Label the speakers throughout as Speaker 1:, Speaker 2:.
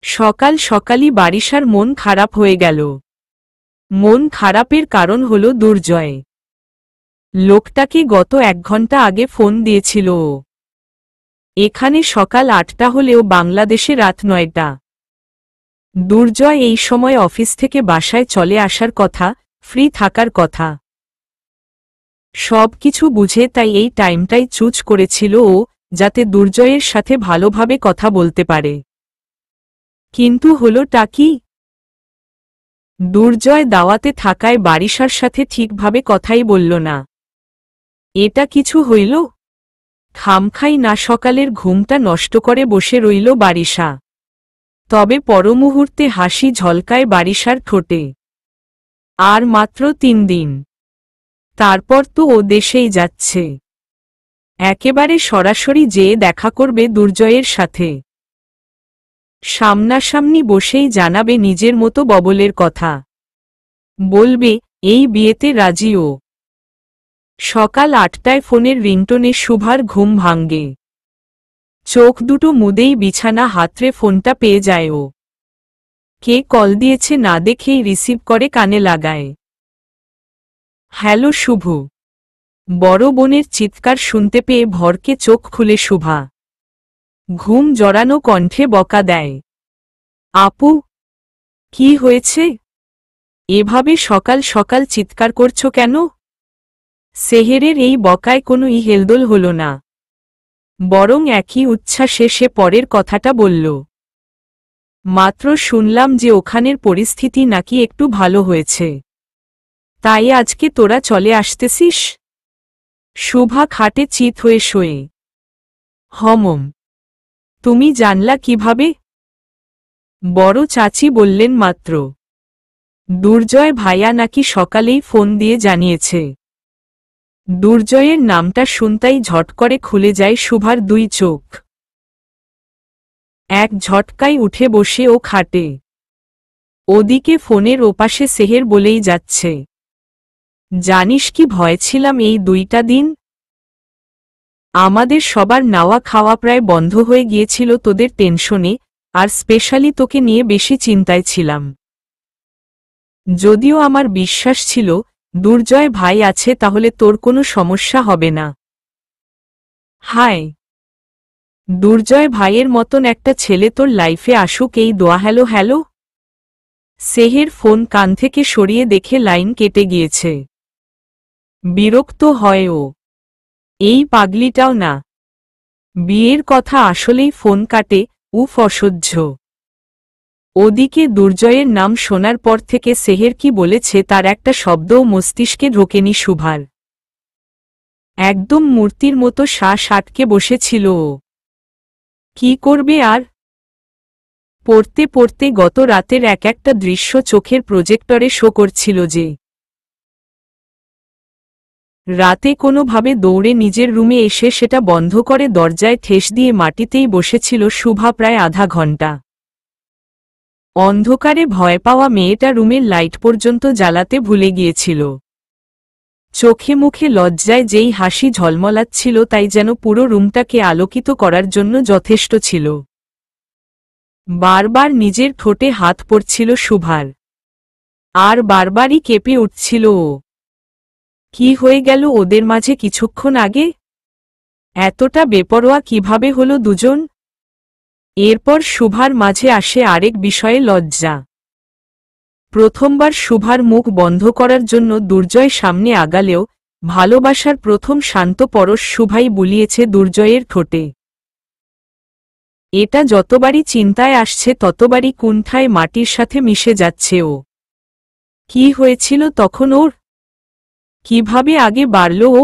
Speaker 1: সকাল সকালই বারিশার মন খারাপ হয়ে গেল। মন খারাপের কারণ হল দুর্জয়। লোকটাকে গত 1 ঘন্টা আগে ফোন দিয়েছিল ও। এখানে সকাল 8টা হলেও বাংলাদেশে রাত 9টা। দুর্জয় এই সময় অফিস থেকে বাসায় চলে আসার কথা, ফ্রি থাকার কথা। সব কিছু বুঝে তাই এই টাইমটাই চুজ করেছিল ও, যাতে দুর্জয়ের সাথে ভালোভাবে কথা বলতে পারে। কিন্তু হলোটা কি? দুর্জয় দাওয়াতে থাকায় বারিশার সাথে ঠিকভাবে কথাই বলল না। এটা কিছু হইল? খামখাই না সকালের ঘুমটা নষ্ট করে বসে রইল বারিশা। তবে পরমুহূর্তে হাসি ঝলকায় বারিশার ঠোঁটে। আর মাত্র 3 দিন। তারপর তো ও দেশেই যাচ্ছে। একেবারে সরাসরি যেয়ে দেখা করবে দুর্জয়ের সাথে। সামনাসামনি বসেই জানাবে নিজের মতো ববলের কথা। বলবে, এই বিয়েতে রাজি ও। সকাল 8টায় ফোনের রিংটোনে শুভার ঘুম ভাঙ্গে। চোখ দুটো মুদেই বিছানা হাতড়ে ফোনটা পেয়ে যায় ও। কে কল দিয়েছে না দেখেই রিসিভ করে কানে লাগায়। হ্যালো শুভ। বড় বোনের চিৎকার শুনতে পেয়ে ভরকে চোখ খুলে শুভা। ঘুম জড়ানো কণ্ঠে বকা দেয়। আপু, কি হয়েছে? এভাবে সকাল সকাল চিৎকার করছো কেন? সেহেরের এই বকায় কোনো হেলদোল হল না। বরং একই উচ্ছ্বাসে সে পরের কথাটা বলল। মাত্র শুনলাম যে ওখানের পরিস্থিতি নাকি একটু ভালো হয়েছে। তাই আজকে তোরা চলে আসতেছিস? শুভা খাটে চিত হয়ে শোয়ে। হমম। তুমি জানলা কিভাবে? বড় চাচি বললেন মাত্র। দুর্জয় ভাইয়া নাকি সকালেই ফোন দিয়ে জানিয়েছে। দুর্জয়ের নামটা শুনতেই ঝট করে খুলে যায় শুভার 2 চোখ। এক ঝটকায় উঠে বসে ও খাটে। ওদিকে ফোনের ওপাশে সেহের বলেই যাচ্ছে। জানিস কি ভয় ছিলাম এই 2টা দিন? আমাদের সবার নাওয়া খাওয়া প্রায় বন্ধ হয়ে গিয়েছিল তোদের টেনশনে, আর স্পেশালি তোকে নিয়ে বেশি চিন্তায় ছিলাম। যদিও আমার বিশ্বাস ছিল, দুর্জয় ভাই আছে তাহলে তোর কোনো সমস্যা হবে না। হায়, দুর্জয় ভাইয়ের মতন একটা ছেলে তোর লাইফে আসুক এই দোয়া। Hello hello. সেহের ফোন কান থেকে সরিয়ে দেখে লাইন কেটে গিয়েছে। বিরক্ত হয় ও। এই পাগলিটাও না। বিয়ের কথা আসলেই ফোন কাটে, উফ অসহ্য। ওদিকে দুর্জয়ের নাম শোনার পর থেকে সেহের কি বলেছে তার একটা শব্দও মস্তিষ্কে ঢোকেনি শুভার। একদম মূর্তির মতো শ্বাস আটকে বসেছিল ও। কি করবে আর? পড়তে পড়তে গত রাতের একটা দৃশ্য চোখের প্রজেক্টরে শো করছিল যে। রাতে কোনোভাবে দৌড়ে নিজের রুমে এসে সেটা বন্ধ করে দরজায় ঠেস দিয়ে মাটিতেই বসেছিল শুভা প্রায় আধা ঘন্টা। অন্ধকারে ভয় পাওয়া মেয়েটা রুমের লাইট পর্যন্ত জ্বালাতে ভুলে গিয়েছিল। চোখে মুখে লজ্জায় যেই হাসি ঝলমলাচ্ছিল তাই যেন পুরো রুমটাকে আলোকিত করার জন্য যথেষ্ট ছিল। বারবার নিজের ঠোঁটে হাত পড়ছিল শুভার। আর বারবারই কেঁপে উঠছিল ও। কি হয়ে গেল ওদের মাঝে কিছুক্ষণ আগে? এতটা বেপরোয়া কিভাবে হলো দুজন? এরপর শুভার মাঝে আসে আরেক বিষয়ে লজ্জা। প্রথমবার শুভার মুখ বন্ধ করার জন্য দুর্জয় সামনে আগালেও, ভালোবাসার প্রথম শান্ত পরশ শুভাই বুলিয়েছে দুর্জয়ের ঠোঁটে। এটা যতবারই চিন্তায় আসছে ততবারই কুণ্ঠায় মাটির সাথে মিশে যাচ্ছে ও। কি হয়েছিল তখন ওর? কিভাবে আগে বাড়ল ও?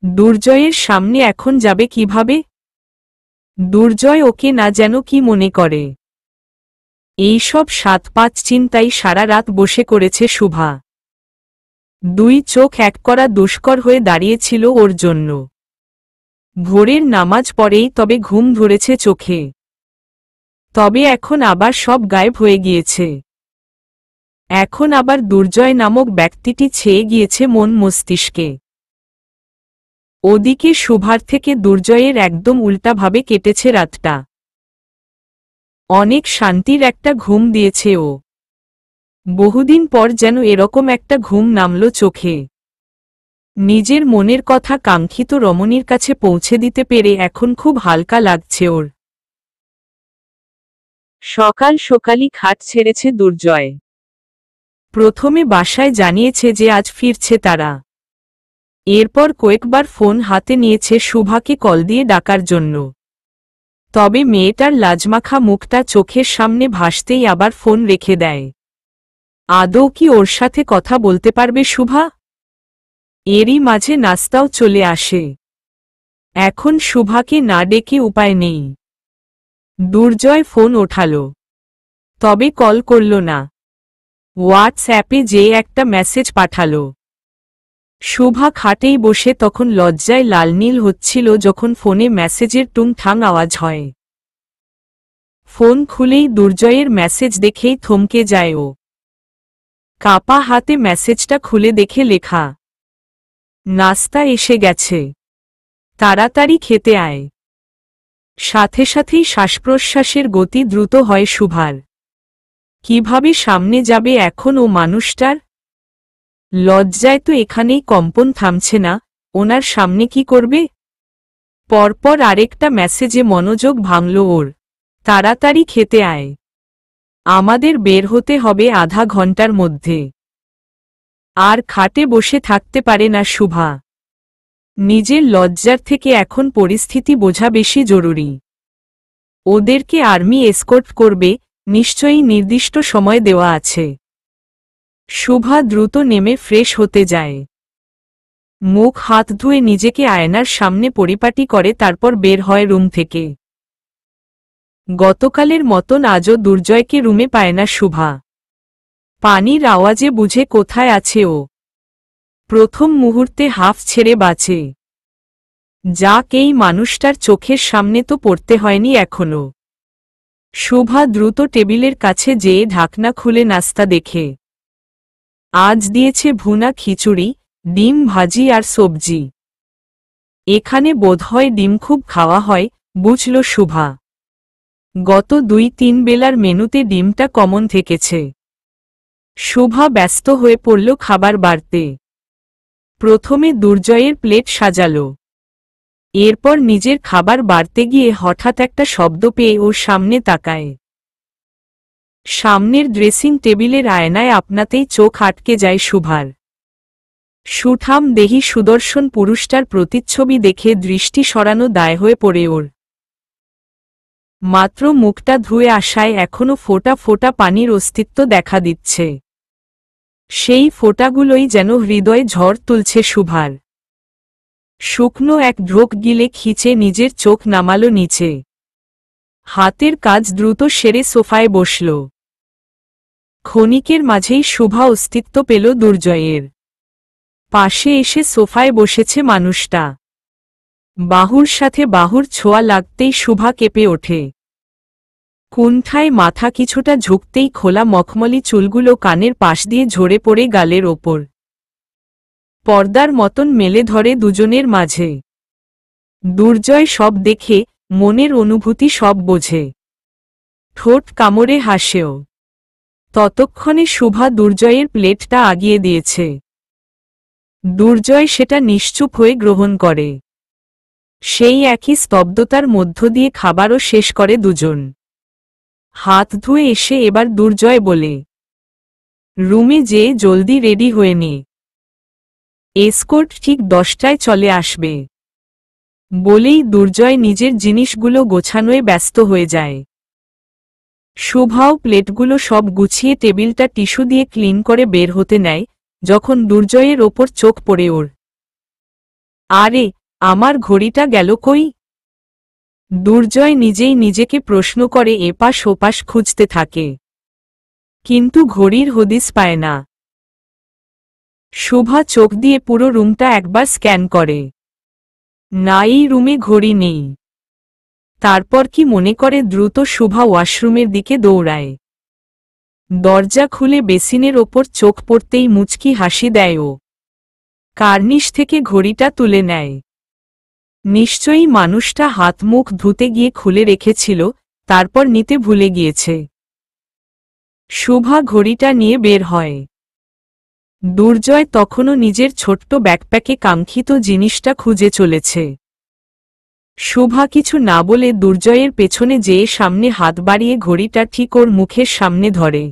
Speaker 1: দুর্জয়ের সামনে এখন যাবে কিভাবে? দুর্জয় ওকে না যেন কি মনে করে। এইসব 7-5 চিন্তাই সারা রাত বসে করেছে শুভা। 2 চোখ এক করা দুষ্কর হয়ে দাঁড়িয়েছিল ওর জন্য। ভোরের নামাজ পড়েই তবে ঘুম ধরেছে চোখে। তবে এখন আবার সব গায়েব হয়ে গিয়েছে। এখন আবার দুর্জয় নামক ব্যক্তিটি ছেয়ে গিয়েছে মন মস্তিষ্কে। ওদিকে শুভার থেকে দুর্জয়ের একদম উল্টাভাবে কেটেছে রাতটা। অনেক শান্তির একটা ঘুম দিয়েছে ও। বহুদিন পর যেন এরকম একটা ঘুম নামল চোখে। নিজের মনের কথা কাঙ্ক্ষিত রমণীর কাছে পৌঁছে দিতে পেরে এখন খুব হালকা লাগছে ওর। সকাল সকালই খাট ছেড়েছে দুর্জয়। প্রথমে বাসায় জানিয়েছে যে আজ ফিরছে তারা। এরপর কয়েকবার ফোন হাতে নিয়েছে শুভাকে কল দিয়ে ডাকার জন্য। তবে মেয়েটার লাজমাখা মুখটা চোখের সামনে ভাসতেই আবার ফোন রেখে দেয়। আদৌ কি ওর সাথে কথা বলতে পারবে শুভা? এরই মাঝে নাস্তাও চলে আসে। এখন শুভাকে না ডেকে উপায় নেই। দুর্জয় ফোন ওঠাল, তবে কল করল না। হোয়াটসঅ্যাপে যে একটা মেসেজ পাঠাল। শুভা খাটেই বসে তখন লজ্জায় লালনীল হচ্ছিল যখন ফোনে মেসেজের টুংঠাং আওয়াজ হয়। ফোন খুলেই দুর্জয়ের মেসেজ দেখেই থমকে যায় ও। কাপা হাতে মেসেজটা খুলে দেখে লেখা, নাস্তা এসে গেছে, তাড়াতাড়ি খেতে আয়। সাথে সাথেই শ্বাসপ্রশ্বাসের গতি দ্রুত হয় শুভার। কিভাবে সামনে যাবে এখন ও মানুষটার? লজ্জায় তো এখানেই কম্পন থামছে না, ওনার সামনে কি করবে? পরপর আরেকটা মেসেজে মনোযোগ ভাঙল ওর, তাড়াতাড়ি খেতে আয়, আমাদের বের হতে হবে আধা ঘন্টার মধ্যে। আর খাটে বসে থাকতে পারে না শুভা। নিজের লজ্জার থেকে এখন পরিস্থিতি বোঝা বেশি জরুরি। ওদেরকে আর্মি এসকর্ট করবে, নিশ্চয়ই নির্দিষ্ট সময় দেওয়া আছে। শুভা দ্রুত নেমে ফ্রেশ হতে যায়। মুখ হাত ধুয়ে নিজেকে আয়নার সামনে পরিপাটি করে তারপর বের হয় রুম থেকে। গতকালের মতন আজও দুর্জয়কে রুমে পায় না শুভা। পানির আওয়াজে বুঝে কোথায় আছে ও। প্রথম মুহূর্তে হাফ ছেড়ে বাঁচে। যাক, এই মানুষটার চোখের সামনে তো পড়তে হয়নি এখনো। শুভা দ্রুত টেবিলের কাছে যেয়ে ঢাকনা খুলে নাস্তা দেখে। আজ দিয়েছে ভুনা খিচুড়ি, ডিম ভাজি আর সবজি। এখানে বোধহয় ডিম খুব খাওয়া হয়, বুঝল শুভা। গত 2-3 বেলার মেনুতে ডিমটা কমন থেকেছে। শুভা ব্যস্ত হয়ে পড়ল খাবার বাড়তে। প্রথমে দুর্জয়ের প্লেট সাজাল। এরপর নিজের খাবার বাড়তে গিয়ে হঠাৎ একটা শব্দ পেয়ে ওর সামনে তাকায়। সামনের ড্রেসিং টেবিলের আয়নায় আপনাতেই চোখ আটকে যায় শুভার। সুঠাম দেহি সুদর্শন পুরুষটার প্রতিচ্ছবি দেখে দৃষ্টি সরানো দায় হয়ে পড়ে ওর। মাত্র মুখটা ধুয়ে আসায় এখনো ফোঁটা ফোঁটা পানির অস্তিত্ব দেখা দিচ্ছে। সেই ফোঁটাগুলোই যেন হৃদয়ে ঝড় তুলছে শুভার। শুকনো এক ঢোক গিলে খিচে নিজের চোখ নামালো নিচে। হাতের কাজ দ্রুত সেরে সোফায় বসল। ক্ষণিকের মাঝেই শুভা অস্তিত্ব পেল দুর্জয়ের। পাশে এসে সোফায় বসেছে মানুষটা। বাহুর সাথে বাহুর ছোঁয়া লাগতেই শুভা কেঁপে ওঠে। কুণ্ঠায় মাথা কিছুটা ঝুঁকতেই খোলা মখমলি চুলগুলো কানের পাশ দিয়ে ঝরে পড়ে গালের ওপর। পর্দার মতন মেলে ধরে দুজনের মাঝে। দুর্জয় সব দেখে, মনের অনুভূতি সব বোঝে। ঠোঁট কামড়ে হাসেও। ততক্ষণে শুভা দুর্জয়ের প্লেটটা আগিয়ে দিয়েছে। দুর্জয় সেটা নিশ্চুপ হয়ে গ্রহণ করে। সেই একই স্তব্ধতার মধ্য দিয়ে খাবারও শেষ করে দুজন। হাত ধুয়ে এসে এবার দুর্জয় বলে, রুমে যেয়ে জলদি রেডি হয়ে নে। এসকর্ট ঠিক 10টায় চলে আসবে। বলেই দুর্জয় নিজের জিনিসগুলো গোছানোয় ব্যস্ত হয়ে যায়। শুভাও প্লেটগুলো সব গুছিয়ে টেবিলটা টিস্যু দিয়ে ক্লিন করে বের হতে নেয়, যখন দুর্জয়ের ওপর চোখ পড়ে ওর। আরে, আমার ঘড়িটা গেল কই? দুর্জয় নিজেই নিজেকে প্রশ্ন করে এপাশ ওপাশ খুঁজতে থাকে। কিন্তু ঘড়ির হদিস পায় না। শুভা চোখ দিয়ে পুরো রুমটা একবার স্ক্যান করে। না, এই রুমে ঘড়ি নেই। তারপর কি মনে করে দ্রুত শুভা ওয়াশরুমের দিকে দৌড়ায়। দরজা খুলে বেসিনের ওপর চোখ পড়তেই মুচকি হাসি দেয় ও। কার্নিশ থেকে ঘড়িটা তুলে নেয়। নিশ্চয়ই মানুষটা হাত মুখ ধুতে গিয়ে খুলে রেখেছিল, তারপর নিতে ভুলে গিয়েছে। শুভা ঘড়িটা নিয়ে বের হয়। দুর্জয় তখনও নিজের ছোট্ট ব্যাকপ্যাকে কাঙ্ক্ষিত জিনিসটা খুঁজে চলেছে। শুভা কিছু না বলে দুর্জয়ের পেছনে যেয়ে সামনে হাত বাড়িয়ে ঘড়িটা ঠিক ওর মুখের সামনে ধরে।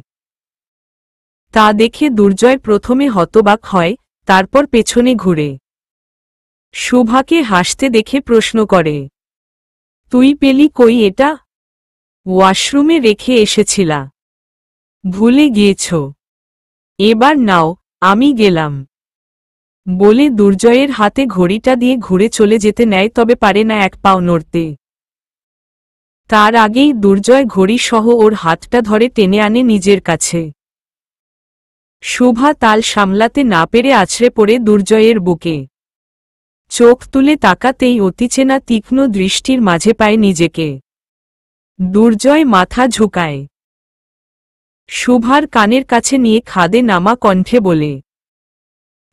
Speaker 1: তা দেখে দুর্জয় প্রথমে হতবাক হয়, তারপর পেছনে ঘুরে শুভাকে হাসতে দেখে প্রশ্ন করে, তুই পেলি কই এটা? ওয়াশরুমে রেখে এসেছিলা, ভুলে গিয়েছ? এবার নাও, আমি গেলাম বলে দুর্জয়ের হাতে ঘড়িটা দিয়ে ঘুরে চলে যেতে নেয়, তবে পারে না এক পাও নড়তে। তার আগেই দুর্জয় ঘড়ি সহ ওর হাতটা ধরে টেনে আনে নিজের কাছে। শুভা তাল সামলাতে না পেরে আছড়ে পড়ে দুর্জয়ের বুকে। চোখ তুলে তাকাতেই অতিচেনা তীক্ষ্ণ দৃষ্টির মাঝে পায় নিজেকে। দুর্জয় মাথা ঝুঁকায়, শুভার কানের কাছে নিয়ে খাদে নামা কণ্ঠে বলে,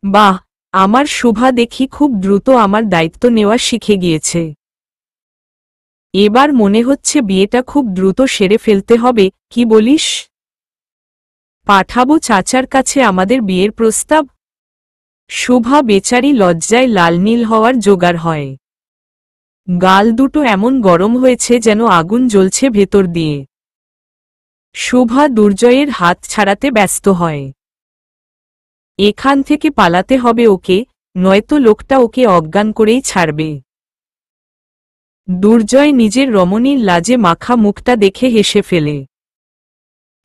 Speaker 1: বাহ, আমার শুভা দেখি খুব দ্রুত আমার দায়িত্ব নেওয়া শিখে গিয়েছে। এবার মনে হচ্ছে বিয়েটা খুব দ্রুত সেরে ফেলতে হবে, কি বলিস? পাঠাবো চাচার কাছে আমাদের বিয়ের প্রস্তাব? শুভা বেচারি লজ্জায় লাল নীল হওয়ার জোগাড় হয়। গাল দুটো এমন গরম হয়েছে যেন আগুন জ্বলছে ভেতর দিয়ে। শুভা দুর্জয়ের হাত ছাড়াতে ব্যস্ত হয়। এখান থেকে পালাতে হবে ওকে, নয়তো লোকটা ওকে অজ্ঞান করেই ছাড়বে। দুর্জয় নিজের রমণীর লাজে মাখা মুখটা দেখে হেসে ফেলে।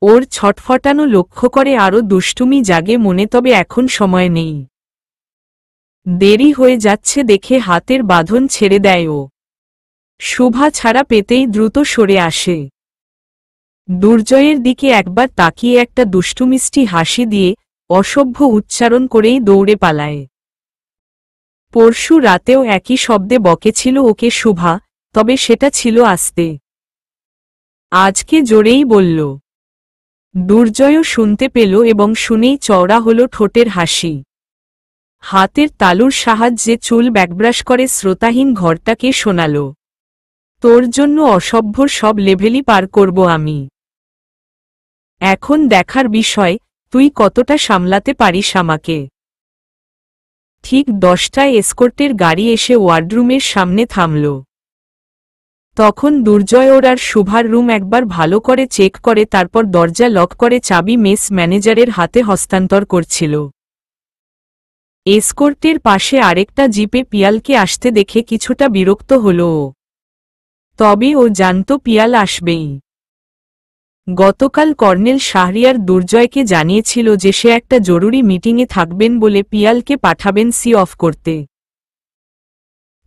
Speaker 1: ওর ছটফটানো লক্ষ্য করে আরও দুষ্টুমি জাগে মনে, তবে এখন সময় নেই। দেরি হয়ে যাচ্ছে দেখে হাতের বাঁধন ছেড়ে দেয় ও। শুভা ছাড়া পেতেই দ্রুত সরে আসে। দুর্জয়ের দিকে একবার তাকিয়ে একটা দুষ্টুমিষ্টি হাসি দিয়ে অসভ্য উচ্চারণ করেই দৌড়ে পালায়। পরশু রাতেও একই শব্দে বকেছিল ওকে শুভা, তবে সেটা ছিল আস্তে। আজকে জোরেই বলল। দুর্জয়ও শুনতে পেল এবং শুনেই চওড়া হল ঠোঁটের হাসি। হাতের তালুর সাহায্যে চুল ব্যাকব্রাশ করে শ্রোতাহীন ঘরটাকে শোনাল, তোর জন্য অসভ্যর সব লেভেলই পার করব আমি। এখন দেখার বিষয় তুই কতটা সামলাতে পারিস আমাকে। ঠিক 10টায় এসকর্টের গাড়ি এসে ওয়ার্ডরুমের সামনে থামল। তখন দুর্জয় ওর আর শুভার রুম একবার ভালো করে চেক করে তারপর দরজা লক করে চাবি মেস ম্যানেজারের হাতে হস্তান্তর করছিল। এসকর্টের পাশে আরেকটা জিপে পিয়ালকে আসতে দেখে কিছুটা বিরক্ত হল ও। তবে ও জানত পিয়াল আসবেই। গতকাল কর্নেল শাহরিয়ার দুর্জয়কে জানিয়েছিল যে সে একটা জরুরি মিটিংয়ে থাকবেন বলে পিয়ালকে পাঠাবেন সি অফ করতে।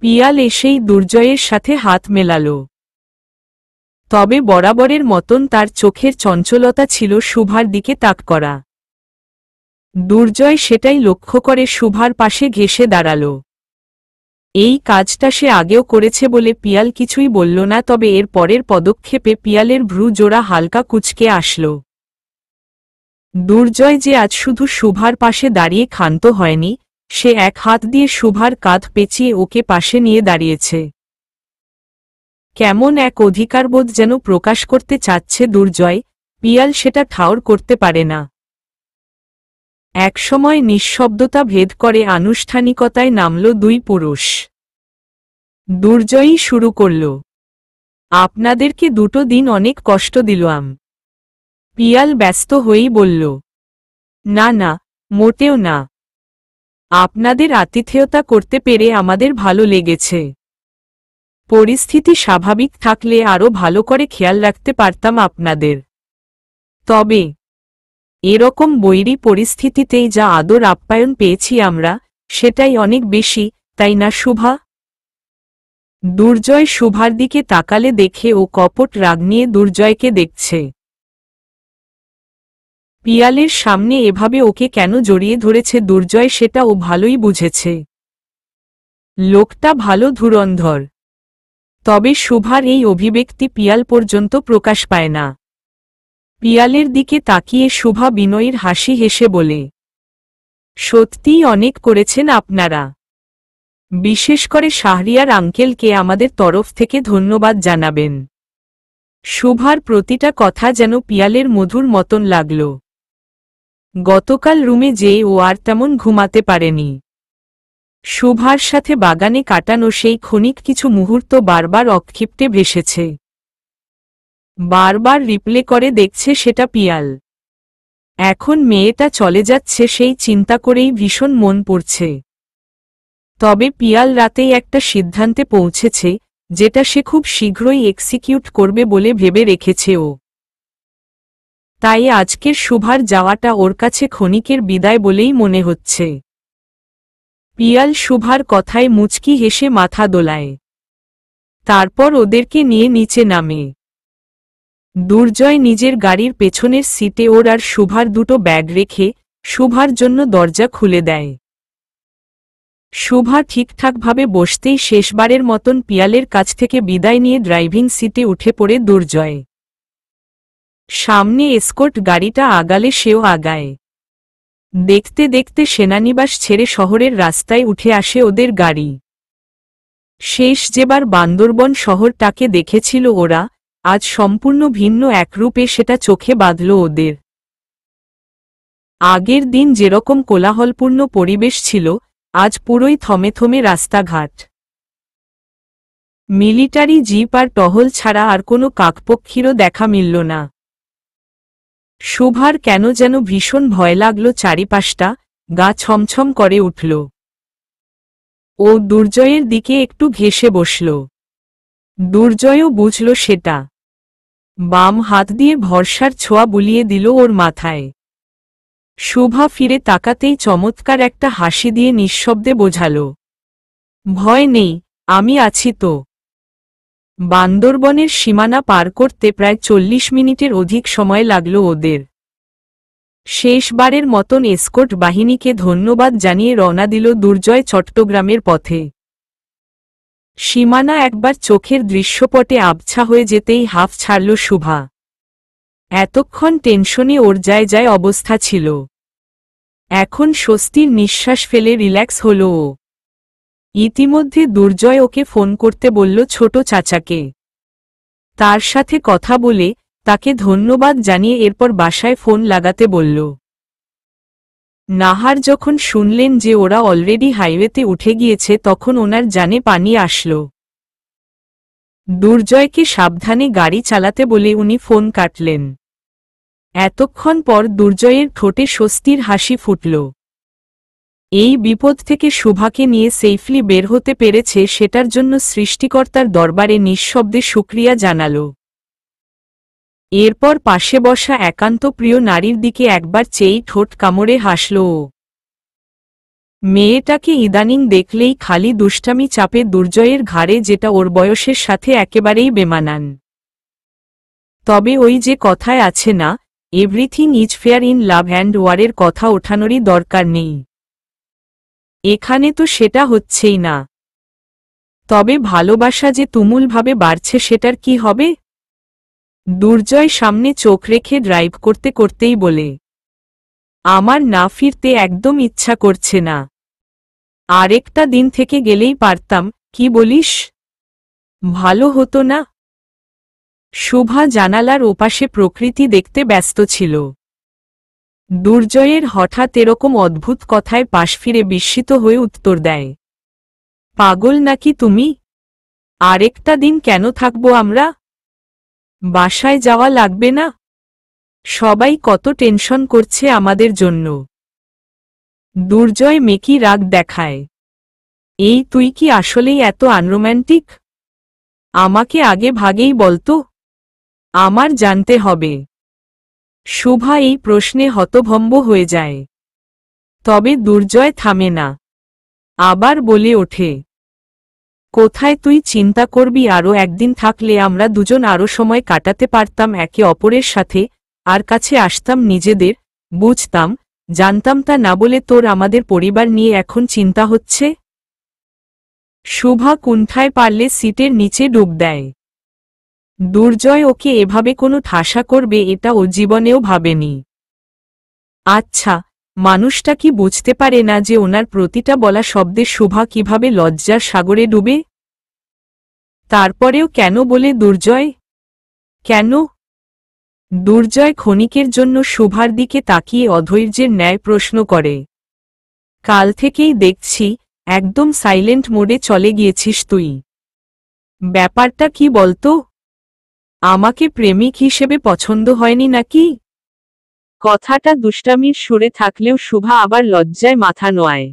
Speaker 1: পিয়াল এসেই দুর্জয়ের সাথে হাত মেলাল। তবে বরাবরের মতন তার চোখের চঞ্চলতা ছিল শুভার দিকে তাক করা। দুর্জয় সেটাই লক্ষ্য করে শুভার পাশে ঘেঁষে দাঁড়াল। এই কাজটা সে আগেও করেছে বলে পিয়াল কিছুই বলল না, তবে এর পরের পদক্ষেপে পিয়ালের ভ্রু জোড়া হালকা কুঁচকে আসল। দুর্জয় যে আজ শুধু শুভার পাশে দাঁড়িয়ে ক্ষান্ত হয়নি, সে এক হাত দিয়ে শুভার কাঁধ পেঁচিয়ে ওকে পাশে নিয়ে দাঁড়িয়েছে। কেমন এক অধিকারবোধ যেন প্রকাশ করতে চাচ্ছে দুর্জয়, পিয়াল সেটা ঠাউর করতে পারে না। একসময় নিঃশব্দতা ভেদ করে আনুষ্ঠানিকতায় নামল দুই পুরুষ। দুর্জয়ই শুরু করল, আপনাদেরকে 2 দিন অনেক কষ্ট দিলাম। পিয়াল ব্যস্ত হয়েই বলল, না না, মোটেও না। আপনাদের আতিথেয়তা করতে পেরে আমাদের ভালো লেগেছে। পরিস্থিতি স্বাভাবিক থাকলে আরও ভালো করে খেয়াল রাখতে পারতাম আপনাদের। তবে এরকম বৈরী পরিস্থিতিতেই যা আদর আপ্যায়ন পেয়েছি আমরা, সেটাই অনেক বেশি, তাই না শুভা? দুর্জয় শুভার দিকে তাকালে দেখে ও কপট রাগ নিয়ে দুর্জয়কে দেখছে। পিয়ালের সামনে এভাবে ওকে কেন জড়িয়ে ধরেছে দুর্জয় সেটা ও ভালোই বুঝেছে। লোকটা ভালো ধুরন্ধর। তবে শুভার এই অভিব্যক্তি পিয়াল পর্যন্ত প্রকাশ পায় না। পিয়ালের দিকে তাকিয়ে শুভা বিনয়ীর হাসি হেসে বলে, সত্যিই অনেক করেছেন আপনারা। বিশেষ করে শাহরিয়ার আঙ্কেলকে আমাদের তরফ থেকে ধন্যবাদ জানাবেন। শুভার প্রতিটা কথা যেন পিয়ালের মধুর মতন লাগল। গতকাল রুমে যেয়ে ও আর তেমন ঘুমাতে পারেনি। শুভার সাথে বাগানে কাটানো সেই ক্ষণিক কিছু মুহূর্ত বারবার অক্ষিপ্তে ভেসেছে। বারবার রিপ্লে করে দেখছে সেটা পিয়াল। এখন মেয়েটা চলে যাচ্ছে সেই চিন্তা করেই ভীষণ মন পড়ছে। তবে পিয়াল রাতেই একটা সিদ্ধান্তে পৌঁছেছে, যেটা সে খুব শীঘ্রই এক্সিকিউট করবে বলে ভেবে রেখেছে ও। তাই আজকের শুভার যাওয়াটা ওর কাছে ক্ষণিকের বিদায় বলেই মনে হচ্ছে। পিয়াল শুভার কথায় মুচকি হেসে মাথা দোলায়। তারপর ওদেরকে নিয়ে নিচে নামে। দুর্জয় নিজের গাড়ির পেছনের সিটে ওর আর শুভার দুটো ব্যাগ রেখে শুভার জন্য দরজা খুলে দেয়। শুভা ঠিকঠাকভাবে বসতেই শেষবারের মতন পিয়ালের কাছ থেকে বিদায় নিয়ে ড্রাইভিং সিটে উঠে পড়ে দুর্জয়। সামনে এসকর্ট গাড়িটা আগালে সেও আগায়। দেখতে দেখতে সেনানিবাস ছেড়ে শহরের রাস্তায় উঠে আসে ওদের গাড়ি। শেষ যেবার বান্দরবন শহরটাকে দেখেছিল ওরা, আজ সম্পূর্ণ ভিন্ন এক রূপে সেটা চোখে বাঁধল ওদের। আগের দিন যেরকম কোলাহলপূর্ণ পরিবেশ ছিল, আজ পুরোই থমে থমে রাস্তাঘাট। মিলিটারি জিপ আর টহল ছাড়া আর কোনো কাকপক্ষীরও দেখা মিলল না। শুভার কেন যেন ভীষণ ভয় লাগল, চারিপাশটা গা ছমছম করে উঠল। ও দুর্জয়ের দিকে একটু ঘেঁষে বসল। দুর্জয়ও বুঝল সেটা। বাম হাত দিয়ে ভরসার ছোঁয়া বুলিয়ে দিল ওর মাথায়। শুভা ফিরে তাকাতেই চমৎকার একটা হাসি দিয়ে নিঃশব্দে বোঝাল, ভয় নেই, আমি আছি তো। বান্দরবনের সীমানা পার করতে প্রায় 40 মিনিটের অধিক সময় লাগল ওদের। শেষবারের মতন এসকর্ট বাহিনীকে ধন্যবাদ জানিয়ে রওনা দিল দুর্জয় চট্টগ্রামের পথে। সীমানা একবার চোখের দৃশ্যপটে আবছা হয়ে যেতেই হাঁফ ছাড়ল শুভা। এতক্ষণ টেনশনে ওর যায় যায় অবস্থা ছিল। এখন স্বস্তির নিঃশ্বাস ফেলে রিল্যাক্স হল ও। ইতিমধ্যে দুর্জয় ওকে ফোন করতে বলল ছোট চাচাকে। তার সাথে কথা বলে তাকে ধন্যবাদ জানিয়ে এরপর বাসায় ফোন লাগাতে বলল। নাহার যখন শুনলেন যে ওরা অলরেডি হাইওয়েতে উঠে গিয়েছে তখন ওনার জানে পানি আসল। দুর্জয়কে সাবধানে গাড়ি চালাতে বলে উনি ফোন কাটলেন। এতক্ষণ পর দুর্জয়ের ঠোঁটে স্বস্তির হাসি ফুটল। এই বিপদ থেকে শুভাকে নিয়ে সেফলি বের হতে পেরেছে সেটার জন্য সৃষ্টিকর্তার দরবারে নিঃশব্দে শুকরিয়া জানাল। এরপর পাশে বসা একান্ত প্রিয় নারীর দিকে একবার চেয়েই ঠোঁট কামড়ে হাসল ও। মেয়েটাকে ইদানিং দেখলেই খালি দুষ্টামি চাপে দুর্জয়ের ঘাড়ে, যেটা ওর বয়সের সাথে একেবারেই বেমানান। তবে ওই যে কথায় আছে না, everything is fair in love and ওয়ারের কথা ওঠানোরই দরকার নেই। এখানে তো সেটা হচ্ছেই না। তবে ভালোবাসা যে তুমুলভাবে বাড়ছে সেটার কি হবে? দুর্জয় সামনে চোখ রেখে ড্রাইভ করতে করতেই বলে, আমার না ফিরতে একদম ইচ্ছা করছে না। আরেকটা দিন থেকে গেলেই পারতাম, কি বলিস? ভালো হতো না? শুভা জানালার ওপাশে প্রকৃতি দেখতে ব্যস্ত ছিল। দুর্জয়ের হঠাৎ এরকম অদ্ভুত কথায় পাশ ফিরে বিস্মিত হয়ে উত্তর দেয়, পাগল নাকি তুমি? আরেকটা দিন কেন থাকবো আমরা? বাসায় যাওয়া লাগবে না? সবাই কত টেনশন করছে আমাদের জন্য। দুর্জয় মেকি রাগ দেখায়, এই তুই কি আসলেই এত আনরোম্যান্টিক? আমাকে আগে ভাগেই বলতো, আমার জানতে হবে। শুভা এই প্রশ্নে হতভম্ব হয়ে যায়। তবে দুর্জয় থামে না, আবার বলে ওঠে, কোথায় তুই চিন্তা করবি, আরও একদিন থাকলে আমরা দুজন আরও সময় কাটাতে পারতাম একে অপরের সাথে, আর কাছে আসতাম নিজেদের, বুঝতাম, জানতাম। তা না বলে তোর আমাদের পরিবার নিয়ে এখন চিন্তা হচ্ছে? শুভা কুণ্ঠায় পারলে সিটের নিচে ডুব দেয়। দুর্জয় ওকে এভাবে কোনো ঠাসা করবে এটা ও জীবনেও ভাবেনি। আচ্ছা, মানুষটা কি বুঝতে পারে না যে ওনার প্রতিটা বলা শব্দে শুভা কিভাবে লজ্জার সাগরে ডুবে? তারপরেও কেন বলে দুর্জয়? কেন? দুর্জয় ক্ষণিকের জন্য শুভার দিকে তাকিয়ে অধৈর্যের ন্যায় প্রশ্ন করে। কাল থেকেই দেখছি একদম সাইলেন্ট মোডে চলে গিয়েছিস তুই। ব্যাপারটা কি বলতো? আমাকে প্রেমিক হিসেবে পছন্দ হয়নি নাকি? কথাটা দুষ্টামির সুরে থাকলেও শুভা আবার লজ্জায় মাথা নোয়ায়।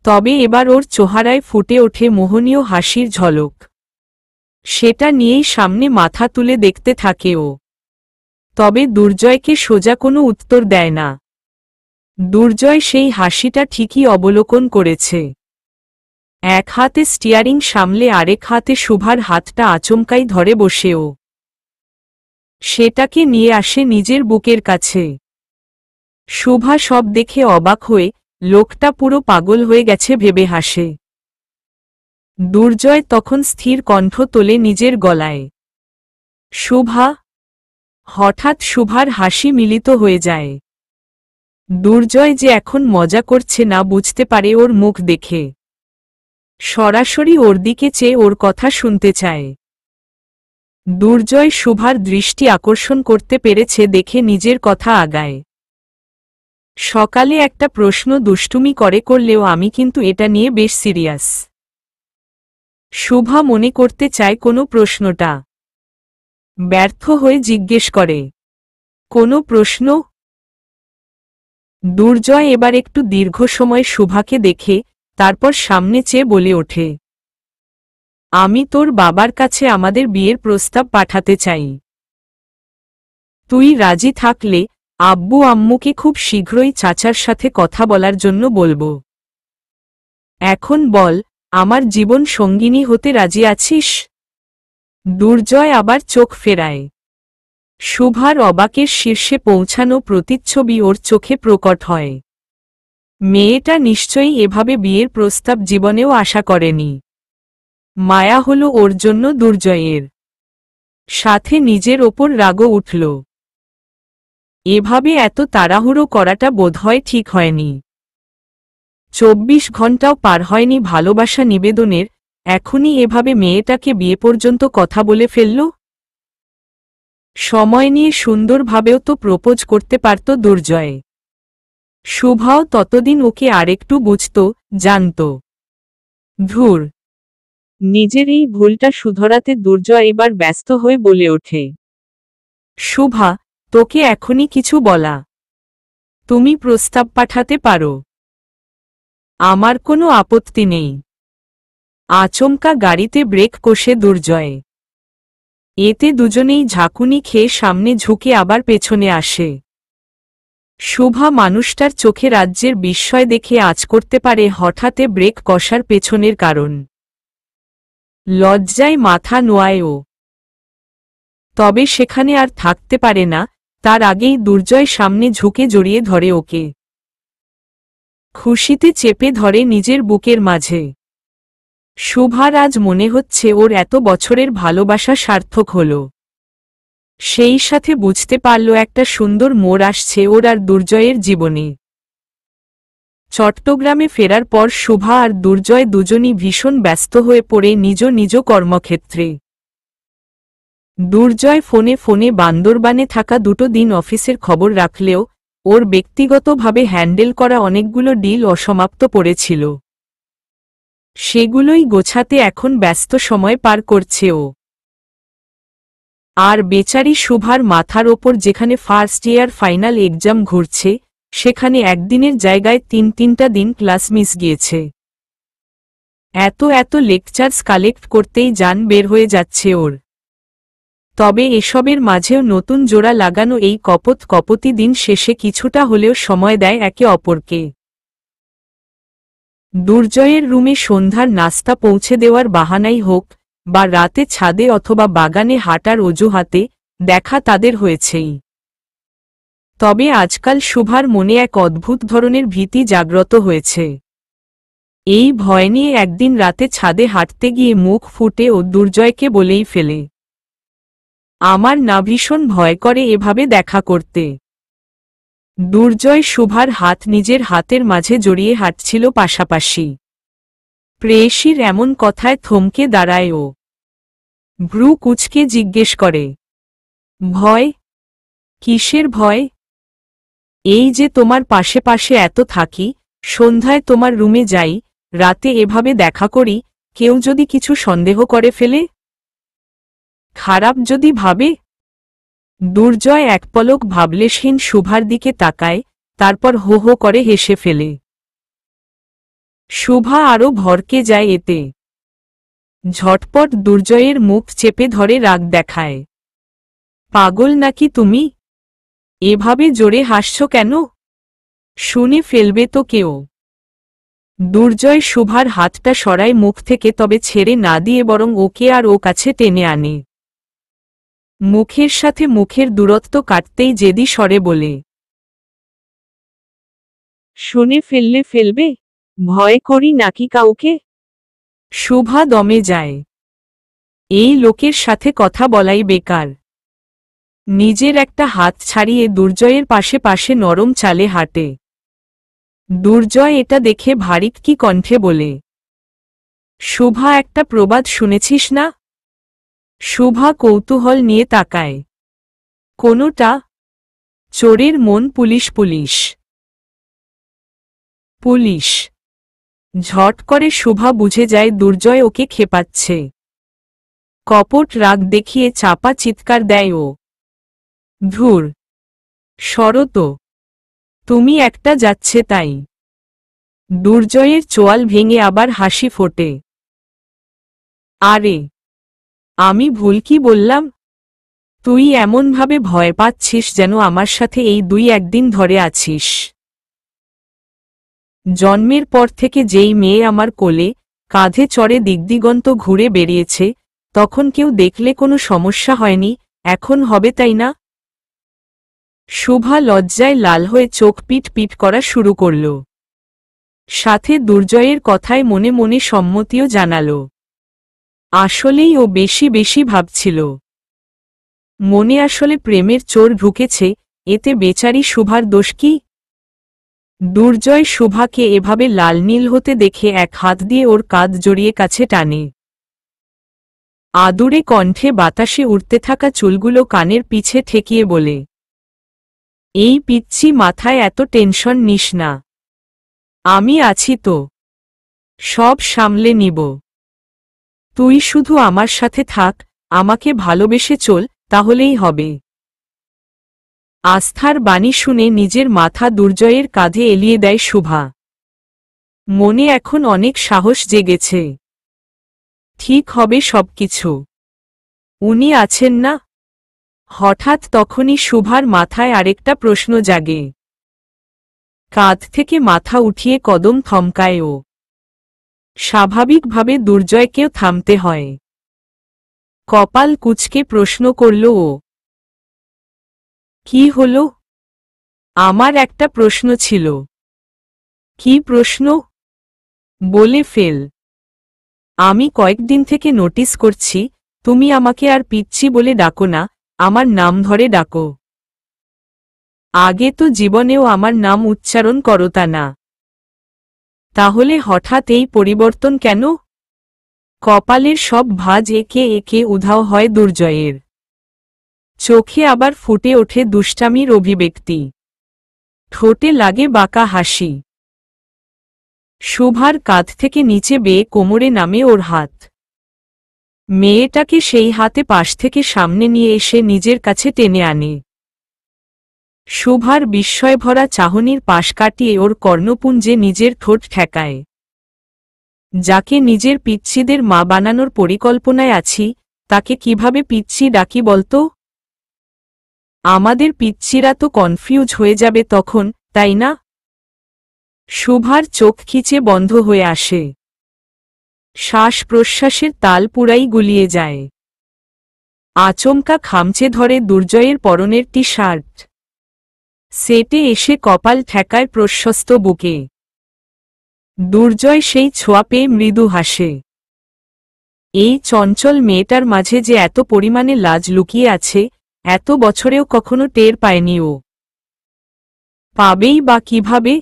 Speaker 1: তবে এবার ওর চেহারায় ফুটে ওঠে মোহনীয় হাসির ঝলক। সেটা নিয়েই সামনে মাথা তুলে দেখতে থাকে ও। তবে দুর্জয়কে সোজা কোনো উত্তর দেয় না। দুর্জয় সেই হাসিটা ঠিকই অবলোকন করেছে। এক হাতে স্টিয়ারিং সামলে আরেক হাতে শুভার হাতটা আচমকাই ধরে বসে ও সেটাকে নিয়ে আসে নিজের বুকের কাছে। শুভা সব দেখে অবাক হয়ে লোকটা পুরো পাগল হয়ে গেছে ভেবে হাসে। দুর্জয় তখন স্থির কণ্ঠ তোলে নিজের গলায়, শুভা। হঠাৎ শুভার হাসি মিলিত হয়ে যায়। দুর্জয় যে এখন মজা করছে না বুঝতে পারে ওর মুখ দেখে। সরাসরি ওর দিকে চেয়ে ওর কথা শুনতে চায়। দুর্জয় শুভার দৃষ্টি আকর্ষণ করতে পেরেছে দেখে নিজের কথা আগায়। সকালে একটা প্রশ্ন দুষ্টুমি করলেও আমি কিন্তু এটা নিয়ে বেশ সিরিয়াস। শুভা মনে করতে চায় কোনো প্রশ্নটা ব্যর্থ হয়ে জিজ্ঞেস করে, কোনো প্রশ্ন? দুর্জয় এবার একটু দীর্ঘ সময় শুভাকে দেখে তারপর সামনে চেয়ে বলে ওঠে, আমি তোর বাবার কাছে আমাদের বিয়ের প্রস্তাব পাঠাতে চাই। তুই রাজি থাকলে আব্বু আম্মুকে খুব শীঘ্রই চাচার সাথে কথা বলার জন্য বলবো। এখন বল, আমার জীবন সঙ্গিনী হতে রাজি আছিস? দুর্জয় আবার চোখ ফেরায়। শুভার অবাকের শীর্ষে পৌঁছানো প্রতিচ্ছবি ওর চোখে প্রকট হয়। মেয়েটা নিশ্চয়ই এভাবে বিয়ের প্রস্তাব জীবনেও আশা করেনি। মায়া হল ওর জন্য দুর্জয়ের। সাথে নিজের ওপর রাগও উঠল। এভাবে এত তাড়াহুড়ো করাটা বোধহয় ঠিক হয়নি। 24 ঘন্টাও পার হয়নি ভালোবাসা নিবেদনের, এখনই এভাবে মেয়েটাকে বিয়ে পর্যন্ত কথা বলে ফেলল। সময় নিয়ে সুন্দরভাবেও তো প্রপোজ করতে পারত দুর্জয়। শুভাও ততদিন ওকে আরেকটু বুঝত, জানত। ধুর। নিজের এই ভুলটা শুধরাতে দুর্জয় এবার ব্যস্ত হয়ে বলে ওঠে, শুভা, তোকে এখনই কিছু বলা? তুমি প্রস্তাব পাঠাতে পারো। আমার কোনো আপত্তি নেই। আচমকা গাড়িতে ব্রেক কষে দুর্জয়। এতে দুজনেই ঝাঁকুনি খেয়ে সামনে ঝুঁকে আবার পেছনে আসে। শুভা মানুষটার চোখে রাজ্যের বিস্ময় দেখে আঁচ করতে পারে হঠাৎ ব্রেক কষার পেছনের কারণ। লজ্জায় মাথা নোয়ায় ও। তবে সেখানে আর থাকতে পারে না, তার আগেই দুর্জয় সামনে ঝুঁকে জড়িয়ে ধরে ওকে। খুশিতে চেপে ধরে নিজের বুকের মাঝে। শুভার আজ মনে হচ্ছে ওর এত বছরের ভালোবাসা সার্থক হল। সেই সাথে বুঝতে পারল একটা সুন্দর মোড় আসছে ওর আর দুর্জয়ের জীবনে। চট্টগ্রামে ফেরার পর শুভা আর দুর্জয় দুজনই ভীষণ ব্যস্ত হয়ে পড়ে নিজ নিজ কর্মক্ষেত্রে। দুর্জয় ফোনে ফোনে বান্দরবানে থাকা দুটো দিন অফিসের খবর রাখলেও ওর ব্যক্তিগতভাবে হ্যান্ডেল করা অনেকগুলো ডিল অসমাপ্ত পড়েছিল। সেগুলোই গোছাতে এখন ব্যস্ত সময় পার করছে ও। আর বেচারি শুভার মাথার ওপর যেখানে ফার্স্ট ইয়ার ফাইনাল এক্সাম ঘুরছে, সেখানে একদিনের জায়গায় তিনটা দিন ক্লাস মিস গিয়েছে। এত লেকচার্স কালেক্ট করতেই জান বের হয়ে যাচ্ছে ওর। তবে এসবের মাঝেও নতুন জোড়া লাগানো এই কপতি দিন শেষে কিছুটা হলেও সময় দেয় একে অপরকে। দুর্জয়ের রুমে সন্ধ্যার নাস্তা পৌঁছে দেওয়ার বাহানাই হোক, বা রাতে ছাদে অথবা বাগানে হাঁটার অজুহাতে দেখা তাদের হয়েছেই। তবে আজকাল শুভার মনে এক অদ্ভুত ধরনের ভীতি জাগ্রত হয়েছে। এই ভয় নিয়ে একদিন রাতে ছাদে হাঁটতে গিয়ে মুখ ফুটে ও দুর্জয়কে বলেই ফেলে, আমার না ভীষণ ভয় করে এভাবে দেখা করতে। দুর্জয় শুভার হাত নিজের হাতের মাঝে জড়িয়ে হাঁটছিল পাশাপাশি। প্রেয়সীর এমন কথায় থমকে দাঁড়ায় ও। ভ্রু কুঁচকে জিজ্ঞেস করে, ভয়? কিসের ভয়? এই যে তোমার পাশে পাশে এত থাকি, সন্ধ্যায় তোমার রুমে যাই, রাতে এভাবে দেখা করি, কেউ যদি কিছু সন্দেহ করে ফেলে? খারাপ যদি ভাবে? দুর্জয় এক পলক ভাবলেশহীন শুভার দিকে তাকায়, তারপর হো হো করে হেসে ফেলে। শুভা আরও ভরকে যায় এতে। ঝটপট দুর্জয়ের মুখ চেপে ধরে রাগ দেখায়। পাগল নাকি তুমি? এভাবে জোরে হাসছ কেন? শুনে ফেলবে তো কেউ। দুর্জয় শুভার হাতটা সরায় মুখ থেকে, তবে ছেড়ে না দিয়ে বরং ওকে আর ও কাছে টেনে আনে। মুখের সাথে মুখের দূরত্ব কাটতেই জেদি স্বরে বলে, শুনে ফেলবে? ভয় করি নাকি কাউকে? শুভা দমে যায়। এই লোকের সাথে কথা বলাই বেকার। নিজের একটা হাত ছাড়িয়ে দুর্জয়ের পাশে পাশে নরম চালে হাঁটে। দুর্জয় এটা দেখে ভারিক কি কণ্ঠে বলে, শুভা, একটা প্রবাদ শুনেছিস না? শুভা কৌতূহল নিয়ে তাকায়। কোনোটা? চোরের মন পুলিশ পুলিশ। পুলিশ। ঝট করে শুভা বুঝে যায় দুর্জয় ওকে খেপাচ্ছে। কপট রাগ দেখিয়ে চাপা চিৎকার দেয় ও, ধুর, সরো তো, তুমি একটা যাচ্ছে তাই। দুর্জয়ের চোয়াল ভেঙে আবার হাসি ফোটে। আরে, আমি ভুল কি বললাম? তুই এমনভাবে ভয় পাচ্ছিস যেন আমার সাথে এই 2-1 দিন ধরে আছিস। জন্মের পর থেকে যেই মেয়ে আমার কোলে কাঁধে চড়ে দিগদিগন্ত ঘুরে বেরিয়েছে, তখন কেউ দেখলে কোনো সমস্যা হয়নি, এখন হবে তাই না? শুভা লজ্জায় লাল হয়ে চোখ পিট পিট করা শুরু করল। সাথে দুর্জয়ের কথায় মনে মনে সম্মতিও জানাল। আসলেই ও বেশি বেশি ভাবছিল। মনে আসলে প্রেমের চোর ঢুকেছে, এতে বেচারি শুভার দোষ কি? দুর্জয় শুভাকে এভাবে লাল নীল হতে দেখে এক হাত দিয়ে ওর কাঁধ জড়িয়ে কাছে টানে। আদুরে কণ্ঠে বাতাসে উড়তে থাকা চুলগুলো কানের পিছে ঠেকিয়ে বলে, এই পিচ্ছি মাথায় এত টেনশন নিস না, আমি আছি তো, সব সামলে নিব। তুই শুধু আমার সাথে থাক, আমাকে ভালোবেসে চল, তাহলেই হবে। আস্থার বাণী শুনে নিজের মাথা দুর্জয়ের কাঁধে এলিয়ে দেয় শুভা। মনে এখন অনেক সাহস জেগেছে। ঠিক হবে সবকিছু। উনি আছেন না? হঠাৎ তখনই শুভার মাথায় আরেকটা প্রশ্ন জাগে। কাঁধ থেকে মাথা উঠিয়ে কদম থমকায় ও। স্বাভাবিকভাবে দুর্জয়কেও থামতে হয়। কপাল কুঁচকে প্রশ্ন করল ও, কি হলো? আমার একটা প্রশ্ন ছিল। কি প্রশ্ন? বলে ফেল। আমি কয়েকদিন থেকে নোটিস করছি, তুমি আমাকে আর পিচ্ছি বলে ডাকো না, আমার নাম ধরে ডাকো। আগে তো জীবনেও আমার নাম উচ্চারণ করতা না। তাহলে হঠাৎ এই পরিবর্তন কেন? কপালের সব ভাঁজ একে একে উধাও হয় দুর্জয়ের। চোখে আবার ফুটে ওঠে দুষ্টামির অভিব্যক্তি। ঠোঁটে লাগে বাঁকা হাসি। শুভার কাঁধ থেকে নিচে বেয়ে কোমরে নামে ওর হাত। মেয়েটাকে সেই হাতে পাশ থেকে সামনে নিয়ে এসে নিজের কাছে টেনে আনে। শুভার বিস্ময়ভরা চাহনির পাশ কাটিয়ে ওর কর্ণপুঞ্জে নিজের ঠোঁট ঠেকায়। যাকে নিজের পিচ্ছিদের মা বানানোর পরিকল্পনায় আছি, তাকে কিভাবে পিচ্ছি ডাকি বলতো? আমাদের পিচ্ছিরা তো কনফিউজ হয়ে যাবে তখন, তাই না? শুভার চোখ খিচে বন্ধ হয়ে আসে। শ্বাস প্রশ্বাসের তাল পুরাই গুলিয়ে যায়। আচমকা খামচে ধরে দুর্জয়ের পরনের টি শার্ট। সেটে এসে কপাল ঠেকায় প্রশস্ত বুকে। দুর্জয় সেই ছোঁয়া পেয়ে মৃদু হাসে। এই চঞ্চল মেয়েটার মাঝে যে এত পরিমাণে লাজ লুকিয়ে আছে, এত বছরেও কখনো টের পায়নি ও। পাবেই বা কিভাবে?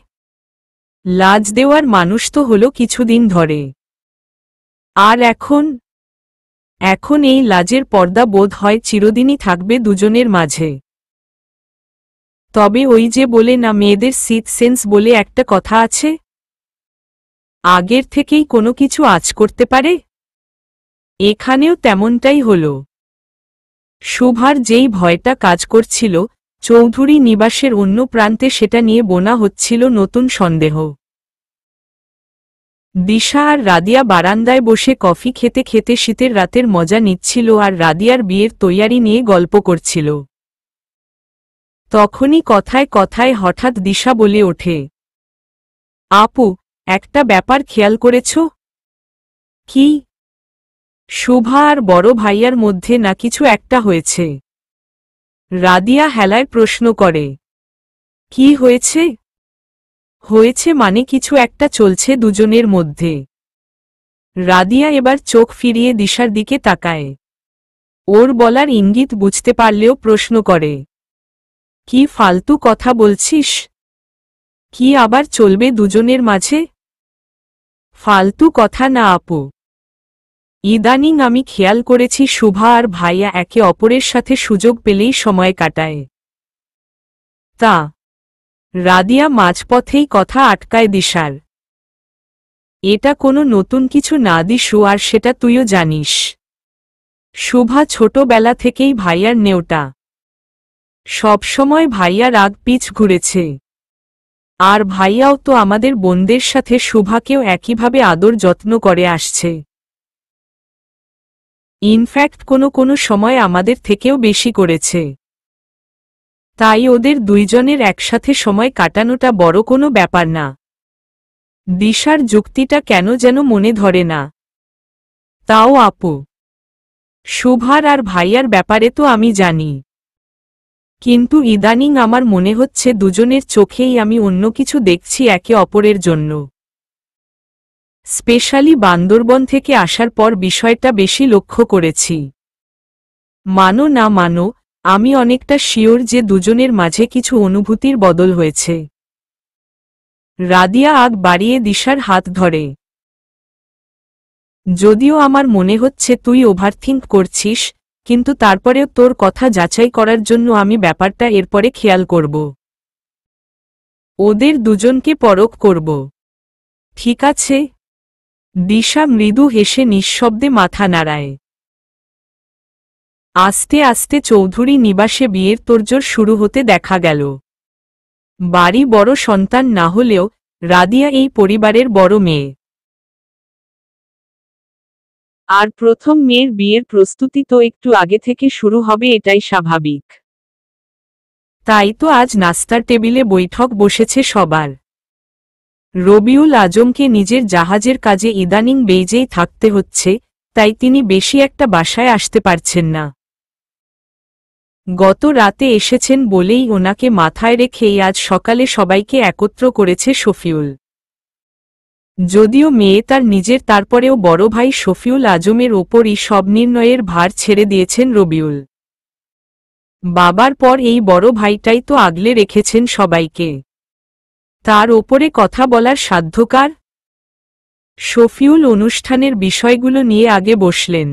Speaker 1: লাজ দেওয়ার মানুষ তো হলো কিছুদিন ধরে। আর এখন এখন এই লাজের পর্দা বোধ হয় চিরদিনই থাকবে দুজনের মাঝে। তবে ওই যে বলে না, মেয়েদের সিক্স সেন্স বলে একটা কথা আছে, আগের থেকেই কোনো কিছু আঁচ করতে পারে। এখানেও তেমনটাই হল। শুভার যেই ভয়টা কাজ করছিল, চৌধুরী নিবাসের অন্য প্রান্তে সেটা নিয়ে বোনা হচ্ছিল নতুন সন্দেহ। দিশা আর রাদিয়া বারান্দায় বসে কফি খেতে খেতে শীতের রাতের মজা নিচ্ছিল আর রাদিয়ার বিয়ের তৈয়ারি নিয়ে গল্প করছিল। তখনই কথায় কথায় হঠাৎ দিশা বলে ওঠে, আপু, একটা ব্যাপার খেয়াল করেছ? কি? শুভা আর বড় ভাইয়ার মধ্যে না কিছু একটা হয়েছে। রাদিয়া হেলায় প্রশ্ন করে, কি হয়েছে? হয়েছে মানে কিছু একটা চলছে দুজনের মধ্যে। রাদিয়া এবার চোখ ফিরিয়ে দিশার দিকে তাকায়। ওর বলার ইঙ্গিত বুঝতে পারলেও প্রশ্ন করে, কি ফালতু কথা বলছিস? কি আবার চলবে দুজনের মাঝে? ফালতু কথা না আপু। ইদানিং আমি খেয়াল করেছি শুভা আর ভাইয়া একে অপরের সাথে সুযোগ পেলেই সময় কাটায়। তা? রাদিয়া মাঝপথেই কথা আটকায় দিশার। এটা কোনো নতুন কিছু না দিশু, আর সেটা তুইও জানিস। শুভা ছোটবেলা থেকেই ভাইয়ার নেওটা। সবসময় ভাইয়া রাগ পিছ ঘুরেছে। আর ভাইয়াও তো আমাদের বোনদের সাথে শুভাকেও একইভাবে আদর যত্ন করে আসছে। ইনফ্যাক্ট কোনো কোনো সময় আমাদের থেকেও বেশি করেছে। তাই ওদের দুইজনের একসাথে সময় কাটানোটা বড় কোনো ব্যাপার না। দিশার যুক্তিটা কেন যেন মনে ধরে না। তাও আপু, শুভার আর ভাইয়ার ব্যাপারে তো আমি জানি, কিন্তু ইদানিং আমার মনে হচ্ছে দুজনের চোখেই আমি অন্য কিছু দেখছি একে অপরের জন্য। স্পেশালি বান্দরবন থেকে আসার পর বিষয়টা বেশি লক্ষ্য করেছি। মানো না মানো, আমি অনেকটা শিওর যে দুজনের মাঝে কিছু অনুভূতির বদল হয়েছে। রাদিয়া আগ বাড়িয়ে দিশার হাত ধরে। যদিও আমার মনে হচ্ছে তুই ওভারথিঙ্ক করছিস, কিন্তু তারপরেও তোর কথা যাচাই করার জন্য আমি ব্যাপারটা এরপরে খেয়াল করব। ওদের দুজনকে পরখ করব। ঠিক আছে? দিশা মৃদু হেসে নিঃশব্দে মাথা নাড়ায়। আস্তে আস্তে চৌধুরী নিবাসে বিয়ের তোড়জোড় শুরু হতে দেখা গেল। বাড়ি বড় সন্তান না হলেও রাদিয়া এই পরিবারের বড় মেয়ে। আর প্রথম মেয়ের বিয়ের প্রস্তুতি তো একটু আগে থেকে শুরু হবে, এটাই স্বাভাবিক। তাই তো আজ নাস্তার টেবিলে বৈঠক বসেছে সবার। রবিউল আজমকে নিজের জাহাজের কাজে ইদানিং বেইজেই থাকতে হচ্ছে, তাই তিনি বেশি একটা বাসায় আসতে পারছেন না। গত রাতে এসেছেন বলেই ওনাকে মাথায় রেখেই আজ সকালে সবাইকে একত্র করেছে শফিউল। যদিও মেয়ে তার নিজের, তারপরেও বড় ভাই শফিউল আজমের ওপরই সব নির্ণয়ের ভার ছেড়ে দিয়েছেন রবিউল। বাবার পর এই বড় ভাইটাই তো আগলে রেখেছেন সবাইকে। তার ওপরে কথা বলার সাধ্য কার? শফিউল অনুষ্ঠানের বিষয়গুলো নিয়ে আগে বসলেন।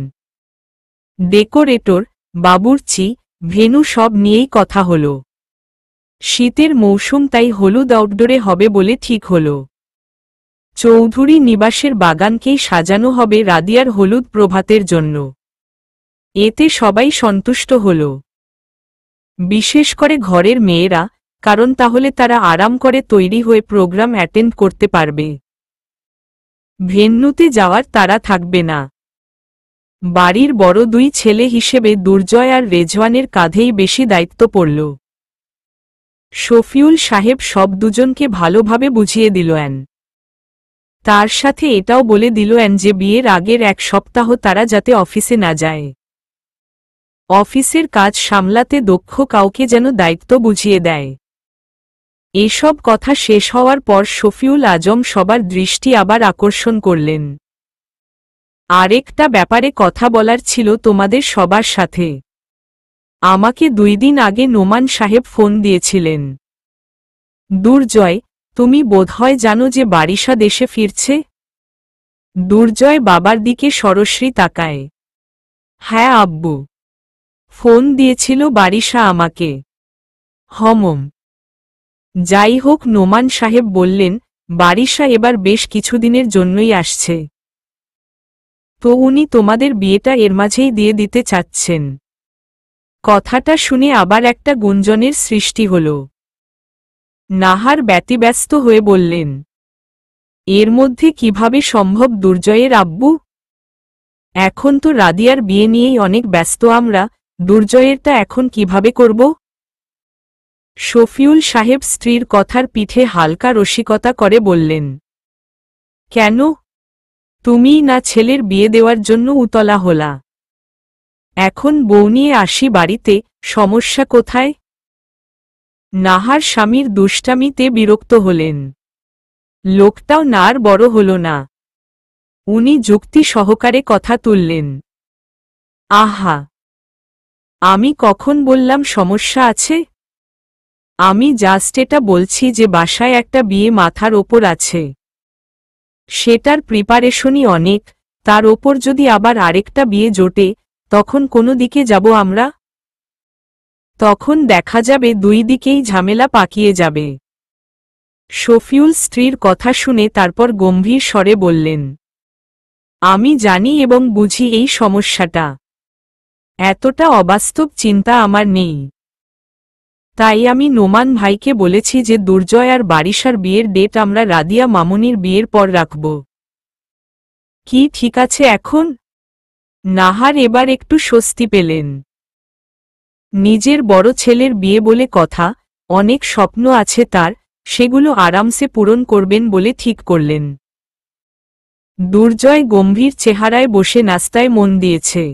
Speaker 1: ডেকোরেটর, বাবুর্চি, ভেন্যু সব নিয়েই কথা হল। শীতের মৌসুম, তাই হলুদ আউটডোরে হবে বলে ঠিক হল। চৌধুরী নিবাসের বাগানকেই সাজানো হবে রাদিয়ার হলুদ প্রভাতের জন্য। এতে সবাই সন্তুষ্ট হল, বিশেষ করে ঘরের মেয়েরা, কারণ তাহলে তারা আরাম করে তৈরি হয়ে প্রোগ্রাম অ্যাটেন্ড করতে পারবে। ভেন্যুতে যাওয়ার তাড়া থাকবে না। বাড়ির বড় দুই ছেলে হিসেবে দুর্জয় আর রেজওয়ানের কাঁধেই বেশি দায়িত্ব পড়ল। শফিউল সাহেব সব দুজনকে ভালোভাবে বুঝিয়ে দিলেন। তার সাথে এটাও বলে দিলেন যে বিয়ের আগের এক সপ্তাহ তারা যাতে অফিসে না যায়। অফিসের কাজ সামলাতে দক্ষ কাউকে যেন দায়িত্ব বুঝিয়ে দেয়। এসব কথা শেষ হওয়ার পর শফিউল আজম সবার দৃষ্টি আবার আকর্ষণ করলেন। আরেকটা ব্যাপারে কথা বলার ছিল তোমাদের সবার সাথে। আমাকে 2 দিন আগে নোমান সাহেব ফোন দিয়েছিলেন। দুর্জয়, তুমি বোধহয় জানো যে বারিশা দেশে ফিরছে? দুর্জয় বাবার দিকে সরশ্রী তাকায়। হ্যাঁ আব্বু, ফোন দিয়েছিল বারিশা আমাকে। হমম। যাই হোক, নোমান সাহেব বললেন, বারিশা এবার বেশ কিছুদিনের জন্যই আসছে, তো উনি তোমাদের বিয়েটা এর মাঝেই দিয়ে দিতে চাচ্ছেন। কথাটা শুনে আবার একটা গুঞ্জনের সৃষ্টি হল। নাহার ব্যতিব্যস্ত হয়ে বললেন, এর মধ্যে কিভাবে সম্ভব দুর্জয়ের আব্বু? এখন তো রাদিয়ার বিয়ে নিয়েই অনেক ব্যস্ত আমরা, দুর্জয়েরটা এখন কিভাবে করব? শফিউল সাহেব স্ত্রীর কথার পিঠে হালকা রসিকতা করে বললেন, কেন? তুমিই না ছেলের বিয়ে দেওয়ার জন্য উতলা হলা। এখন বউ নিয়ে আসি বাড়িতে, সমস্যা কোথায়? নাহার স্বামীর দুষ্টামিতে বিরক্ত হলেন। লোকটাও নার বড় হল না। উনি যুক্তি সহকারে কথা তুললেন, আহা, আমি কখন বললাম সমস্যা আছে? আমি জাস্ট এটা বলছি যে বাসায় একটা বিয়ে মাথার ওপর আছে, সেটার প্রিপারেশনই অনেক, তার ওপর যদি আবার আরেকটা বিয়ে জোটে, তখন কোনো দিকে যাব আমরা? তখন দেখা যাবে দুই দিকেই ঝামেলা পাকিয়ে যাবে। শফিউল স্ত্রীর কথা শুনে তারপর গম্ভীর স্বরে বললেন, আমি জানি এবং বুঝি এই সমস্যাটা। এতটা অবাস্তব চিন্তা আমার নেই। তাই আমি নোমান ভাইকে বলেছি যে দুর্জয় আর বারিশার বিয়ের ডেট আমরা রাদিয়া মামুনির বিয়ের পর রাখব। কি ঠিক আছে এখন? নাহার এবার একটু স্বস্তি পেলেন। নিজের বড় ছেলের বিয়ে বলে কথা, অনেক স্বপ্ন আছে তার, সেগুলো আরামসে পূরণ করবেন বলে ঠিক করলেন। দুর্জয় গম্ভীর চেহারায় বসে নাস্তায় মন দিয়েছে।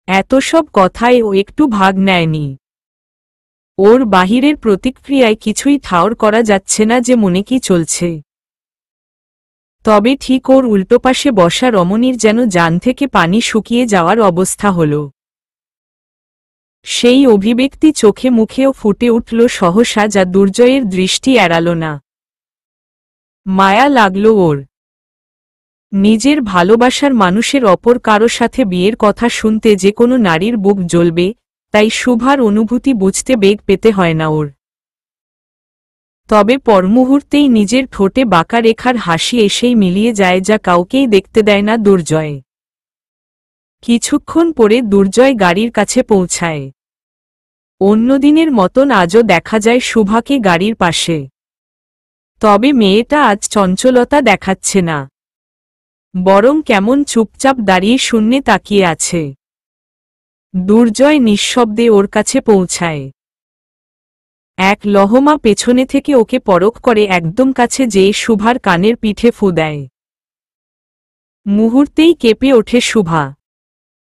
Speaker 1: এত সব কথায় ও একটু ভাগ নেয়নি। ওর বাহিরের প্রতিক্রিয়ায় কিছুই ঠাওর করা যাচ্ছে না যে মনে কি চলছে। তবে ঠিক ওর উল্টোপাশে বসা রমণীর যেন জান থেকে পানি শুকিয়ে যাওয়ার অবস্থা হল। সেই অভিব্যক্তি চোখে মুখেও ফুটে উঠল সহসা, যা দুর্জয়ের দৃষ্টি এড়াল না। মায়া লাগল ওর। নিজের ভালোবাসার মানুষের অপর কারো সাথে বিয়ের কথা শুনতে যে কোনো নারীর বুক জ্বলবে, তাই শুভার অনুভূতি বুঝতে বেগ পেতে হয় না ওর। তবে পরমুহূর্তেই নিজের ঠোঁটে বাঁকা রেখার হাসি এসেই মিলিয়ে যায়, যা কাউকেই দেখতে দেয় না দুর্জয়। কিছুক্ষণ পরে দুর্জয় গাড়ির কাছে পৌঁছায়। অন্যদিনের মতন আজও দেখা যায় শুভাকে গাড়ির পাশে। তবে মেয়েটা আজ চঞ্চলতা দেখাচ্ছে না, বরং কেমন চুপচাপ দাঁড়িয়ে শূন্যে তাকিয়ে আছে। দুর্জয় নিঃশব্দে ওর কাছে পৌঁছায়। এক লহমা পেছনে থেকে ওকে পরখ করে একদম কাছে যেয়ে শুভার কানের পিঠে ফু দেয়। মুহূর্তেই কেঁপে ওঠে শুভা।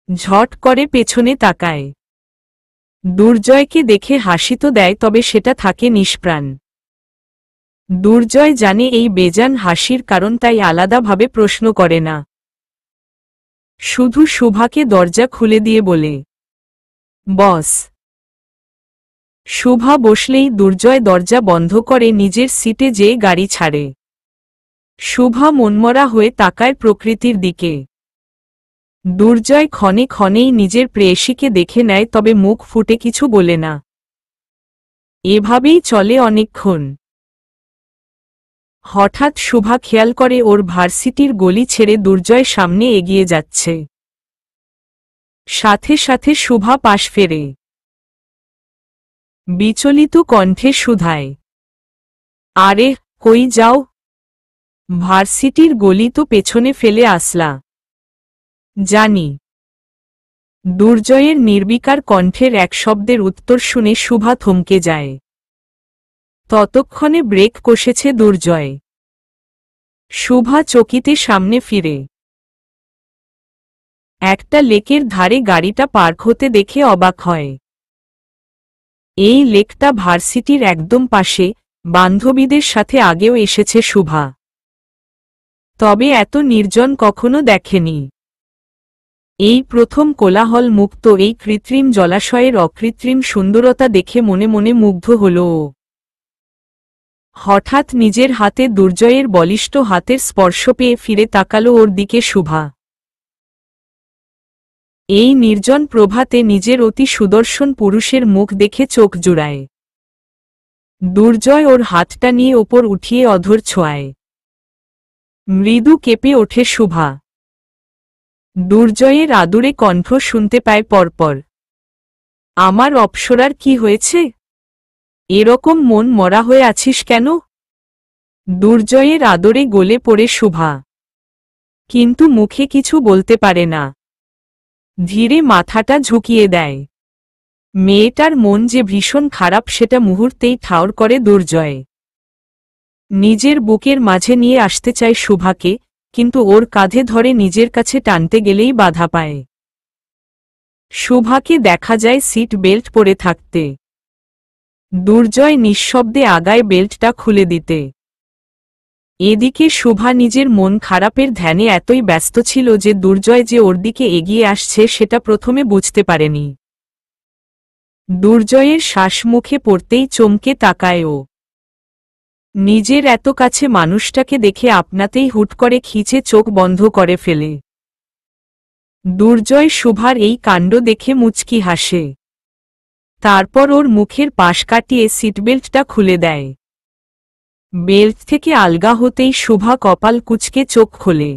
Speaker 1: ঝট করে পেছনে তাকায়। দুর্জয়কে দেখে হাসি তো দেয়, তবে সেটা থাকে নিষ্প্রাণ। দুর্জয় জানে এই বেজান হাসির কারণ, তাই আলাদাভাবে প্রশ্ন করে না। শুধু শুভাকে দরজা খুলে দিয়ে বলে, বস। শুভা বসলেই দুর্জয় দরজা বন্ধ করে নিজের সিটে যেয়ে গাড়ি ছাড়ে। শুভা মনমরা হয়ে তাকায় প্রকৃতির দিকে। দুর্জয় ক্ষণে ক্ষণেই নিজের প্রেয়সীকে দেখে নেয়, তবে মুখ ফুটে কিছু বলে না। এভাবেই চলে অনেকক্ষণ। হঠাৎ শুভা খেয়াল করে ওর ভার্সিটির গলি ছেড়ে দুর্জয় সামনে এগিয়ে যাচ্ছে। সাথে সাথে শুভা পাশ ফেরে। বিচলিত কণ্ঠে শুধায়, আরে কই যাও? ভার্সিটির গলি তো পেছনে ফেলে আসলা। জানি। দুর্জয়ের নির্বিকার কণ্ঠের এক শব্দের উত্তর শুনে শুভা থমকে যায়। ততক্ষণে ব্রেক কষেছে দুর্জয়। শুভা চকিতে সামনে ফিরে। একটা লেকের ধারে গাড়িটা পার্ক হতে দেখে অবাক হয়। এই লেকটা ভার্সিটির একদম পাশে, বান্ধবীদের সাথে আগেও এসেছে শুভা। তবে এত নির্জন কখনো দেখেনি। এই প্রথম কোলাহল মুক্ত এই কৃত্রিম জলাশয়ের অকৃত্রিম সুন্দরতা দেখে মনে মনে মুগ্ধ হল ও। হঠাৎ নিজের হাতে দুর্জয়ের বলিষ্ঠ হাতের স্পর্শ পেয়ে ফিরে তাকালো ওর দিকে শুভা। এই নির্জন প্রভাতে নিজের অতি সুদর্শন পুরুষের মুখ দেখে চোখ জুড়ায়। দুর্জয় ওর হাতটা নিয়ে ওপর উঠিয়ে অধর ছোঁয়ায়। মৃদু কেঁপে ওঠে শুভা। দুর্জয়ের আদুরে কণ্ঠ শুনতে পায় পরপর। আমার অপ্সরার কি হয়েছে? এরকম মন মরা হয়ে আছিস কেন? দুর্জয়ের আদরে গলে পড়ে শুভা, কিন্তু মুখে কিছু বলতে পারে না। ধীরে মাথাটা ঝুঁকিয়ে দেয়। মেয়েটার মন যে ভীষণ খারাপ সেটা মুহূর্তেই ঠাউর করে দুর্জয়। নিজের বুকের মাঝে নিয়ে আসতে চায় শুভাকে, কিন্তু ওর কাঁধে ধরে নিজের কাছে টানতে গেলেই বাধা পায়। শুভাকে দেখা যায় সিট বেল্ট পরে থাকতে। দুর্জয় নিঃশব্দে আগায় বেল্টটা খুলে দিতে। এদিকে শুভা নিজের মন খারাপের ধ্যানে এতই ব্যস্ত ছিল যে দুর্জয় যে ওর দিকে এগিয়ে আসছে সেটা প্রথমে বুঝতে পারেনি। দুর্জয়ের শ্বাস মুখে পড়তেই চমকে তাকায় ও। নিজের এত কাছে মানুষটাকে দেখে আপনাতেই হুট করে খিচে চোখ বন্ধ করে ফেলে। দুর্জয় শুভার এই কাণ্ড দেখে মুচকি হাসে। তারপর ওর মুখের পাশ কাটিয়ে সিটবেল্টটা খুলে দেয়। বেল্ট থেকে আলগা হতেই শুভা কপাল কুঁচকে চোখ খোলে।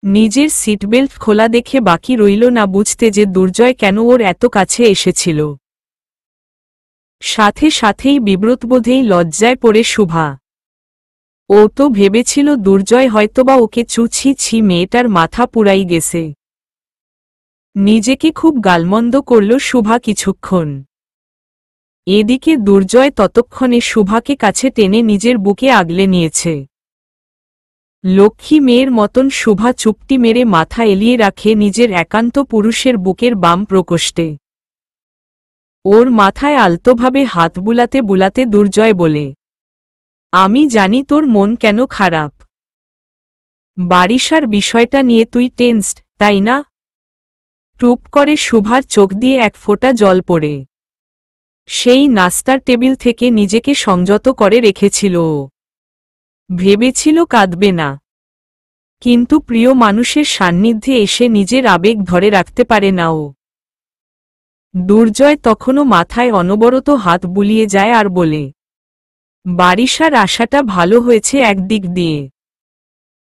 Speaker 1: নিজের সিটবেল্ট খোলা দেখে বাকি রইল না বুঝতে যে দুর্জয় কেন ওর এত কাছে এসেছিল। সাথে সাথেই বিব্রতবোধেই লজ্জায় পড়ে শুভা। ও তো ভেবেছিল দুর্জয় হয়তোবা ওকে ছি ছি মেয়েটার মাথা পুরাই গেছে। নিজেকে খুব গালমন্দ করল শুভা কিছুক্ষণ। এদিকে দুর্জয় ততক্ষণে শুভাকে কাছে টেনে নিজের বুকে আগলে নিয়েছে। লক্ষ্মী মেয়ের মতন শুভা চুপটি মেরে মাথা এলিয়ে রাখে নিজের একান্ত পুরুষের বুকের বাম প্রকোষ্ঠে। ওর মাথায় আলতোভাবে হাত বুলাতে বুলাতে দুর্জয় বলে, আমি জানি তোর মন কেন খারাপ। বারিশার বিষয়টা নিয়ে তুই টেনসড, তাই না? টুপ করে শুভার চোখ দিয়ে এক ফোঁটা জল পড়ে। সেই নাস্তার টেবিল থেকে নিজেকে সংযত করে রেখেছিল ও। ভেবেছিল কাঁদবে না, কিন্তু প্রিয় মানুষের সান্নিধ্যে এসে নিজের আবেগ ধরে রাখতে পারে না ও। দুর্জয় তখনও মাথায় অনবরত হাত বুলিয়ে যায় আর বলে, বারিশার আশাটা ভালো হয়েছে একদিক দিয়ে।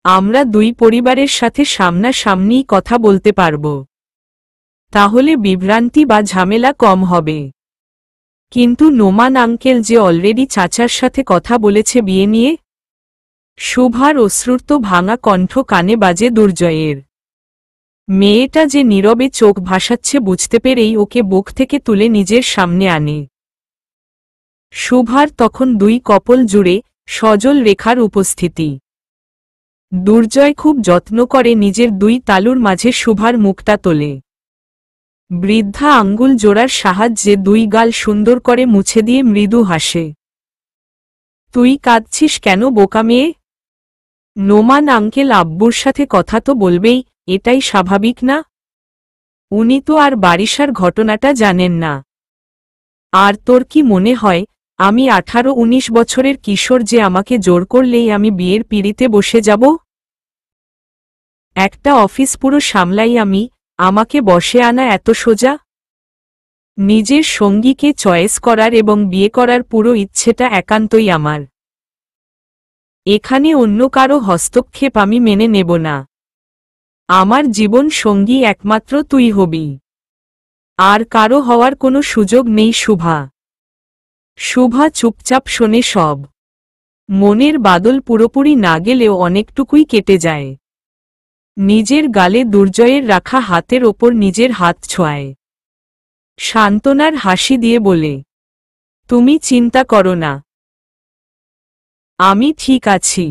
Speaker 1: আমরা দুই পরিবারের সাথে সামনাসামনি কথা বলতে পারব। তাহলে বিভ্রান্তি বা ঝামেলা কম হবে। কিন্তু নোমান আঙ্কেল যে অলরেডি চাচার সাথে কথা বলেছে বিয়ে নিয়ে। শুভার অশ্রুত ভাঙা কণ্ঠ কানে বাজে দুর্জয়ের। মেয়েটা যে নীরবে চোখ ভাসাচ্ছে বুঝতে পেরেই ওকে বুক থেকে তুলে নিজের সামনে আনে। শুভার তখন দুই কপল জুড়ে সজল রেখার উপস্থিতি। দুর্জয় খুব যত্ন করে নিজের দুই তালুর মাঝে শুভার মুখটা তোলে। বৃদ্ধা আঙ্গুল জোড়ার সাহায্যে দুই গাল সুন্দর করে মুছে দিয়ে মৃদু হাসে। তুই কাঁদছিস কেন বোকা মেয়ে? নোমান আঙ্কেল আব্বুর সাথে কথা তো বলবেই, এটাই স্বাভাবিক না? উনি তো আর বারিশার ঘটনাটা জানেন না। আর তোর কি মনে হয় আমি 18-19 বছরের কিশোর যে আমাকে জোর করলেই আমি বিয়ের পিঁড়িতে বসে যাব? একটা অফিস পুরো সামলাই আমি, আমাকে বসে আনা এত সোজা? নিজের সঙ্গীকে চয়েস করার এবং বিয়ে করার পুরো ইচ্ছেটা একান্তই আমার। এখানে অন্য কারো হস্তক্ষেপ আমি মেনে নেব না। আমার জীবন সঙ্গী একমাত্র তুই হবি। আর কারো হওয়ার কোনো সুযোগ নেই শুভা। শুভা চুপচাপ শোনে সব। মনের বাদল পুরোপুরি না গেলেও অনেকটুকুই কেটে যায়। নিজের গালে দুর্জয়ের রাখা হাতের ওপর নিজের হাত ছোঁয়ায়। সান্ত্বনার হাসি দিয়ে বলে, তুমি চিন্তা করো না, আমি ঠিক আছি।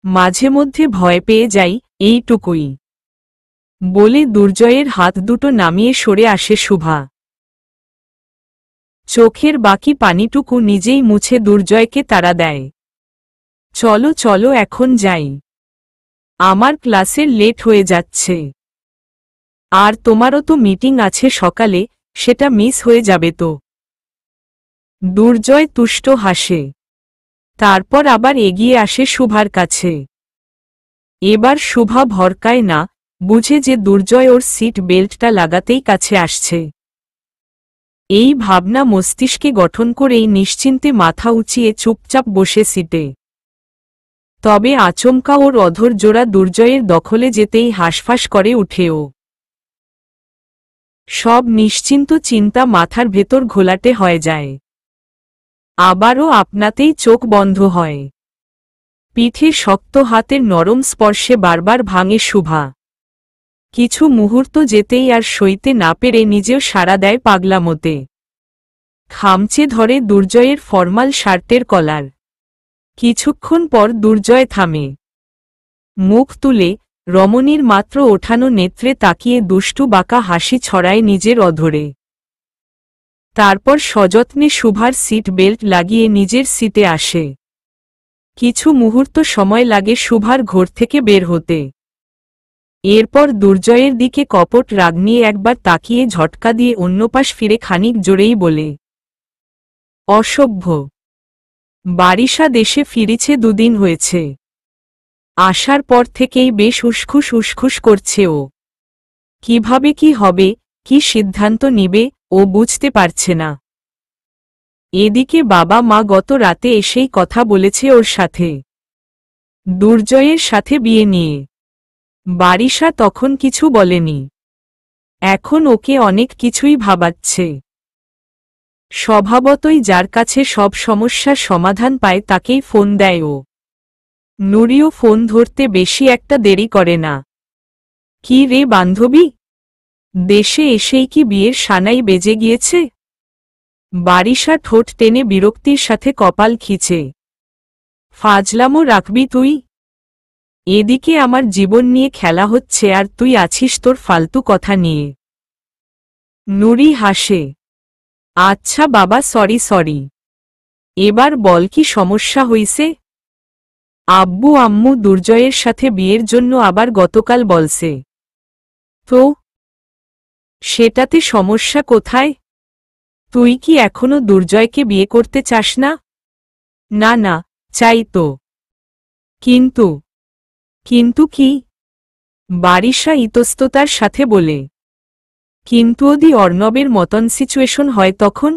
Speaker 1: মাঝে মধ্যে ভয় পেয়ে যাই, এইটুকুই। বলে দুর্জয়ের হাত দুটো নামিয়ে সরে আসে শুভা। চোখের বাকি পানিটুকু নিজেই মুছে দুর্জয়কে তাড়া দেয়। চলো চলো এখন যাই। আমার ক্লাসের লেট হয়ে যাচ্ছে। আর তোমারও তো মিটিং আছে সকালে, সেটা মিস হয়ে যাবে তো। দুর্জয় তুষ্ট হাসে। তারপর আবার এগিয়ে আসে শুভার কাছে। এবার শুভা ভরকায় না, বুঝে যে দুর্জয় ওর সিট বেল্টটা লাগাতেই কাছে আসছে। এই ভাবনা মস্তিষ্কে গঠন করেই নিশ্চিন্তে মাথা উঁচিয়ে চুপচাপ বসে সিটে। তবে আচমকা ওর অধর জোড়া দুর্জয়ের দখলে যেতেই হাঁসফাঁস করে উঠেও। সব নিশ্চিন্ত চিন্তা মাথার ভেতর ঘোলাটে হয়ে যায়। আবারও আপনাতেই চোখ বন্ধ হয়। পিঠে শক্ত হাতের নরম স্পর্শে বারবার ভাঙে শুভা। কিছু মুহূর্ত যেতেই আর সইতে না পেরে নিজেও সাড়া দেয় পাগলামোতে। খামচে ধরে দুর্জয়ের ফরমাল শার্টের কলার। কিছুক্ষণ পর দুর্জয় থামে। মুখ তুলে রমণীর মাত্র ওঠানো নেত্রে তাকিয়ে দুষ্টু বাঁকা হাসি ছড়ায় নিজের অধরে। তারপর সযত্নে শুভার সিট বেল্ট লাগিয়ে নিজের সিটে আসে। কিছু মুহূর্ত সময় লাগে শুভার ঘর থেকে বের হতে। এরপর দুর্জয়ের দিকে কপট রাগ নিয়ে একবার তাকিয়ে ঝটকা দিয়ে অন্য পাশ ফিরে খানিক জোরেই বলে, অসভ্য। বারিশা দেশে ফিরেছে 2 দিন হয়েছে। আসার পর থেকেই বেশ উসখুস করছে ও। কিভাবে কি হবে, কি সিদ্ধান্ত নিবে ও বুঝতে পারছে না। এদিকে বাবা মা গত রাতে এসেই কথা বলেছে ওর সাথে, দুর্জয়ের সাথে বিয়ে নিয়ে। বারিশা তখন কিছু বলেনি। এখন ওকে অনেক কিছুই ভাবাচ্ছে। স্বভাবতই যার কাছে সব সমস্যার সমাধান পায় তাকেই ফোন দেয় ও। নুরিও ফোন ধরতে বেশি একটা দেরি করে না। কি রে বান্ধবী, দেশে এসেই কি বিয়ের সানাই বেজে গিয়েছে? বারিশা ঠোঁট টেনে বিরক্তির সাথে কপাল খিচে। ফাজলামো রাখবি তুই? এদিকে আমার জীবন নিয়ে খেলা হচ্ছে আর তুই আছিস তোর ফালতু কথা নিয়ে। নুরি হাসে। আচ্ছা বাবা, সরি। এবার বল কি সমস্যা হইছে? আব্বু আম্মু দুর্জয়ের সাথে বিয়ের জন্য আবার গতকাল বলছে। তো সেটাতে সমস্যা কোথায়? তুই কি এখনো দুর্জয়কে বিয়ে করতে চাস না? না, চাই তো। কিন্তু কি? বারিশা ইতস্ততার সাথে বলে। কিন্তু যদি অর্ণবের মতন সিচুয়েশন হয় তখন?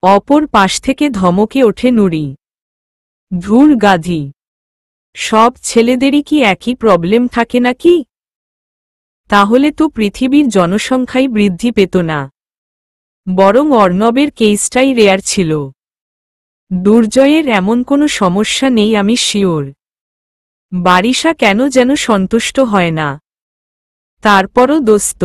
Speaker 1: অপর পাশ থেকে ধমকে ওঠে নুরি। ধুর গাধি, সব ছেলেদেরই কি একই প্রবলেম থাকে নাকি? তাহলে তো পৃথিবীর জনসংখ্যাই বৃদ্ধি পেত না। বরং অর্ণবের কেসটাই রেয়ার ছিল। দুর্জয়ের এমন কোনো সমস্যা নেই আমি শিওর। বারিশা কেন যেন সন্তুষ্ট হয় না। তারপরও দোস্ত,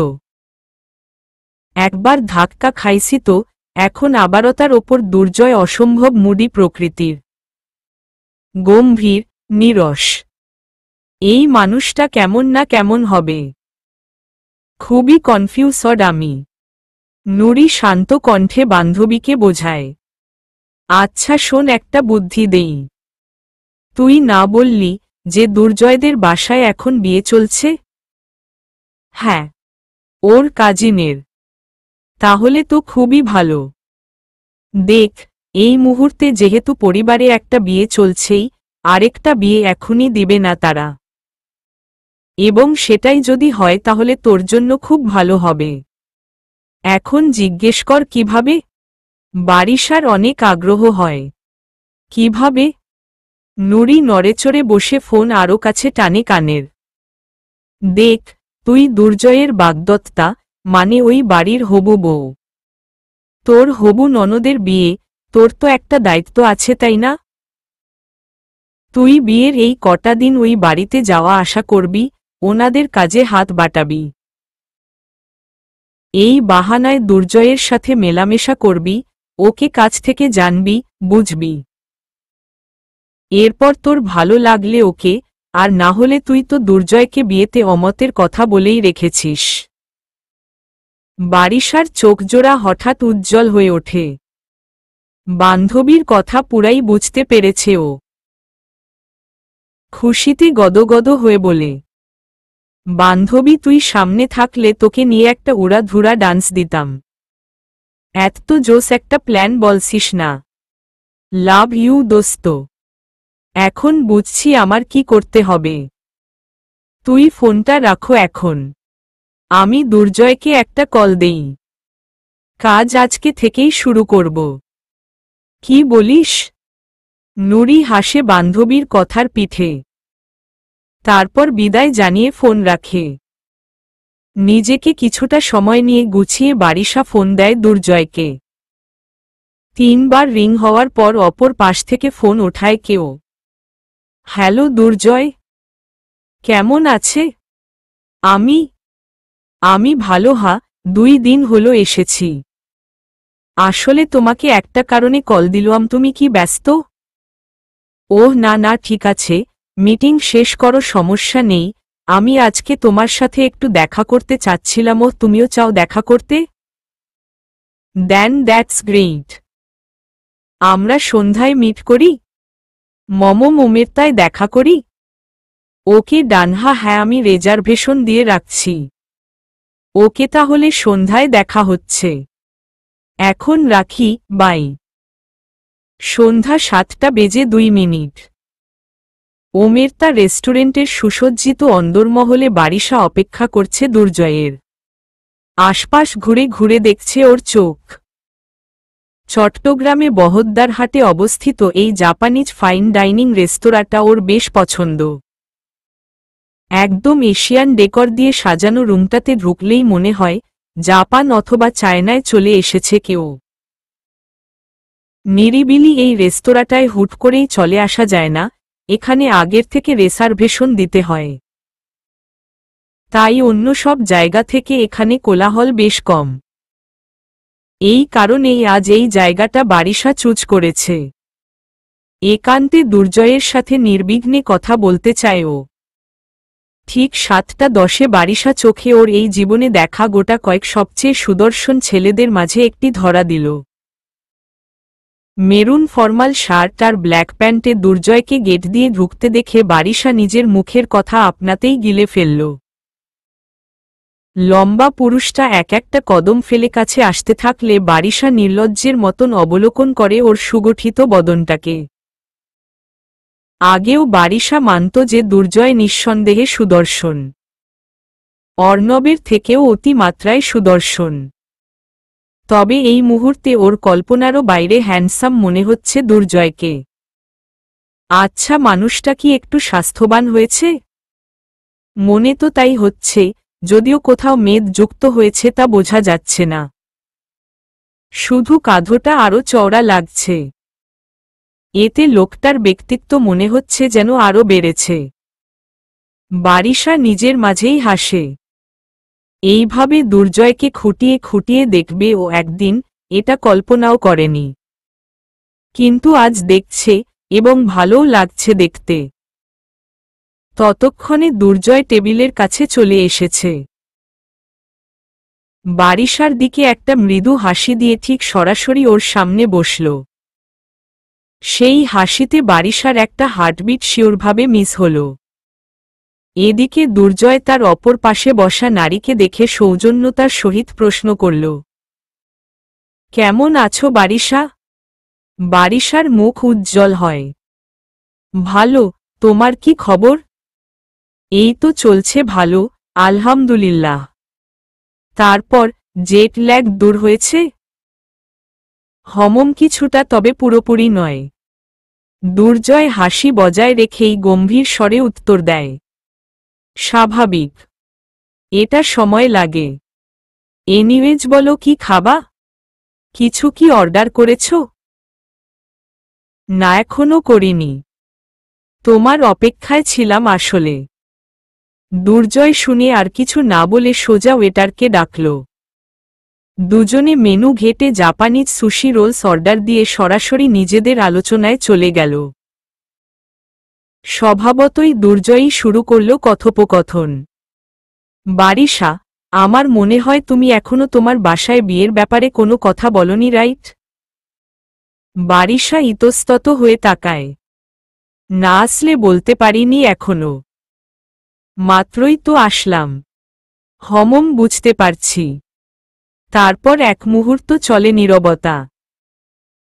Speaker 1: একবার ধাক্কা খাইছি তো, এখন আবারও তার ওপর দুর্জয় অসম্ভব মুডি প্রকৃতির। গম্ভীর, নীরস। এই মানুষটা কেমন না কেমন হবে। খুবই কনফিউজড আমি। নুরি শান্ত কণ্ঠে বান্ধবীকে বোঝায়। আচ্ছা শোন, একটা বুদ্ধি দেই। তুই না বললি যে দুর্জয়দের বাসায় এখন বিয়ে চলছে? হ্যাঁ, ওর কাজিনের। তাহলে তো খুবই ভালো। দেখ, এই মুহূর্তে যেহেতু পরিবারে একটা বিয়ে চলছেই, আরেকটা বিয়ে এখনই দিবে না তারা। এবং সেটাই যদি হয় তাহলে তোর জন্য খুব ভালো হবে। এখন জিজ্ঞেস কর কিভাবে? বারিশার অনেক আগ্রহ হয়। কিভাবে? নুরি নড়েচড়ে বসে ফোন আরও কাছে টানে কানের। দেখ, তুই দুর্জয়ের বাগদত্তা, মানে ওই বাড়ির হবু বউ। তোর হবু ননদের বিয়ে, তোর তো একটা দায়িত্ব আছে তাই না? তুই বিয়ের এই কটা দিন ওই বাড়িতে যাওয়া আসা করবি, ওনাদের কাজে হাত বাটাবি। এই বাহানায় দুর্জয়ের সাথে মেলামেশা করবি, ওকে কাছ থেকে জানবি, বুঝবি। এরপর তোর ভালো লাগলে ওকে, আর না হলে তুই তো দুর্জয়কে বিয়েতে অমতের কথা বলেই রেখেছিস। বারিশার চোখজোড়া হঠাৎ উজ্জ্বল হয়ে ওঠে। বান্ধবীর কথা পুরাই বুঝতে পেরেছে ও। খুশিতে গদগদ হয়ে বলে, বান্ধবী তুই সামনে থাকলে তোকে নিয়ে একটা উড়াধুরা ডান্স দিতাম। এত জোস একটা প্ল্যান বলছিস না। লাভ ইউ দোস্ত। এখন বুঝছি আমার কি করতে হবে। তুই ফোনটা রাখো এখন, আমি দুর্জয়কে একটা কল দেই। কাজ আজকে থেকেই শুরু করব। কি বলিস? নুরি হাসে বান্ধবীর কথার পিঠে। তারপর বিদায় জানিয়ে ফোন রাখে। নিজেকে কিছুটা সময় নিয়ে গুছিয়ে বারিশা ফোন দেয় দুর্জয়কে। 3 বার রিং হওয়ার পর অপর পাশ থেকে ফোন ওঠায় কেউ। হ্যালো দুর্জয়, কেমন আছে? আমি ভালো। 2 দিন হলো এসেছি। আসলে তোমাকে একটা কারণে কল দিলাম। তুমি কি ব্যস্ত? ওহ না না, ঠিক আছে, মিটিং শেষ করো, সমস্যা নেই। আমি আজকে তোমার সাথে একটু দেখা করতে চাচ্ছিলাম। ও তুমিও চাও দেখা করতে? দেন দ্যাটস গ্রেট। আমরা সন্ধ্যায় মিট করি। মোমের তাই দেখা করি। ওকে ডানহা, হ্যাঁ আমি রিজার্ভেশন দিয়ে রাখছি। ওকে তাহলে সন্ধ্যায় দেখা হচ্ছে। এখন রাখি, বাই। সন্ধ্যা 7টা বেজে 2 মিনিট। ওমেরতা রেস্টুরেন্টের সুসজ্জিত অন্দরমহলে বারিশা অপেক্ষা করছে দুর্জয়ের। আশপাশ ঘুরে ঘুরে দেখছে ওর চোখ। চট্টগ্রামে বহদ্দারহাটে অবস্থিত এই জাপানিজ ফাইন ডাইনিং রেস্তোরাঁটা ওর বেশ পছন্দ। একদম এশিয়ান ডেকর দিয়ে সাজানো রুমটাতে ঢুকলেই মনে হয় জাপান অথবা চায়নায় চলে এসেছে কেউ। নিরিবিলি এই রেস্তোরাঁটায় হুট করেই চলে আসা যায় না, এখানে আগের থেকে রিজার্ভেশন দিতে হয়। তাই অন্য সব জায়গা থেকে এখানে কোলাহল বেশ কম। এই কারণেই আজ এই জায়গাটা বারিশা চুজ করেছে। একান্তে দুর্জয়ের সাথে নির্বিঘ্নে কথা বলতে চায় ও। ঠিক 7:10 বারিশা চোখে ওর এই জীবনে দেখা গোটা কয়েক সবচেয়ে সুদর্শন ছেলেদের মাঝে একটি ধরা দিল। মেরুন ফর্মাল শার্ট আর ব্ল্যাক প্যান্টে দুর্জয়কে গেট দিয়ে ঢুকতে দেখে বারিশা নিজের মুখের কথা আপনাতেই গিলে ফেলল। লম্বা পুরুষটা এক একটা কদম ফেলে কাছে আসতে থাকলে বারিশা নির্লজ্জের মতন অবলোকন করে ওর সুগঠিত বদনটাকে। আগেও বারিশা মানত যে দুর্জয় নিঃসন্দেহে সুদর্শন। অর্ণবের থেকেও অতিমাত্রায় সুদর্শন। তবে এই মুহূর্তে ওর কল্পনারও বাইরে হ্যান্ডসাম মনে হচ্ছে দুর্জয়কে। আচ্ছা, মানুষটা কি একটু স্বাস্থ্যবান হয়েছে? মনে তো তাই হচ্ছে, যদিও কোথাও মেদ যুক্ত হয়েছে তা বোঝা যাচ্ছে না। শুধু কাঁধটা আরও চওড়া লাগছে। এতে লোকটার ব্যক্তিত্ব মনে হচ্ছে যেন আরও বেড়েছে। বারিশা নিজের মাঝেই হাসে। এইভাবে দুর্জয়কে খুঁটিয়ে খুঁটিয়ে দেখবে ও একদিন, এটা কল্পনাও করেনি। কিন্তু আজ দেখছে, এবং ভালোও লাগছে দেখতে। ততক্ষণে দুর্জয় টেবিলের কাছে চলে এসেছে। বারিশার দিকে একটা মৃদু হাসি দিয়ে ঠিক সরাসরি ওর সামনে বসল। সেই হাসিতে বারিশার একটা হার্টবিট শিওরভাবে মিস হল। এদিকে দুর্জয় তার অপর পাশে বসা নারীকে দেখে সৌজন্যতার সহিত প্রশ্ন করল, কেমন আছো বারিশা? বারিশার মুখ উজ্জ্বল হয়। ভালো, তোমার কি খবর? এই তো চলছে ভালো, আলহামদুলিল্লাহ। তারপর, জেট ল্যাগ দূর হয়েছে? কিছুটা, তবে পুরোপুরি নয়। দুর্জয় হাসি বজায় রেখেই গম্ভীর স্বরে উত্তর দেয়, স্বাভাবিক। এটা সময় লাগে। এনিওয়েজ বলো, কি খাবা? কিছু কি অর্ডার করেছ? না, এখনো করিনি। তোমার অপেক্ষায় ছিলাম আসলে। দুর্জয় শুনে আর কিছু না বলে সোজা ওয়েটারকে ডাকল। দুজনে মেনু ঘেটে জাপানিজ সুশি রোলস অর্ডার দিয়ে সরাসরি নিজেদের আলোচনায় চলে গেল। স্বভাবতই দুর্জয়ই শুরু করল কথোপকথন। বারিশা, আমার মনে হয় তুমি এখনো তোমার বাসায় বিয়ের ব্যাপারে কোনো কথা বলনি, রাইট? বারিশা ইতস্তত হয়ে তাকায়। না আসলে বলতে পারিনি এখনো। মাত্রই তো আসলাম। বুঝতে পারছি। তারপর এক মুহূর্ত চলে নীরবতা।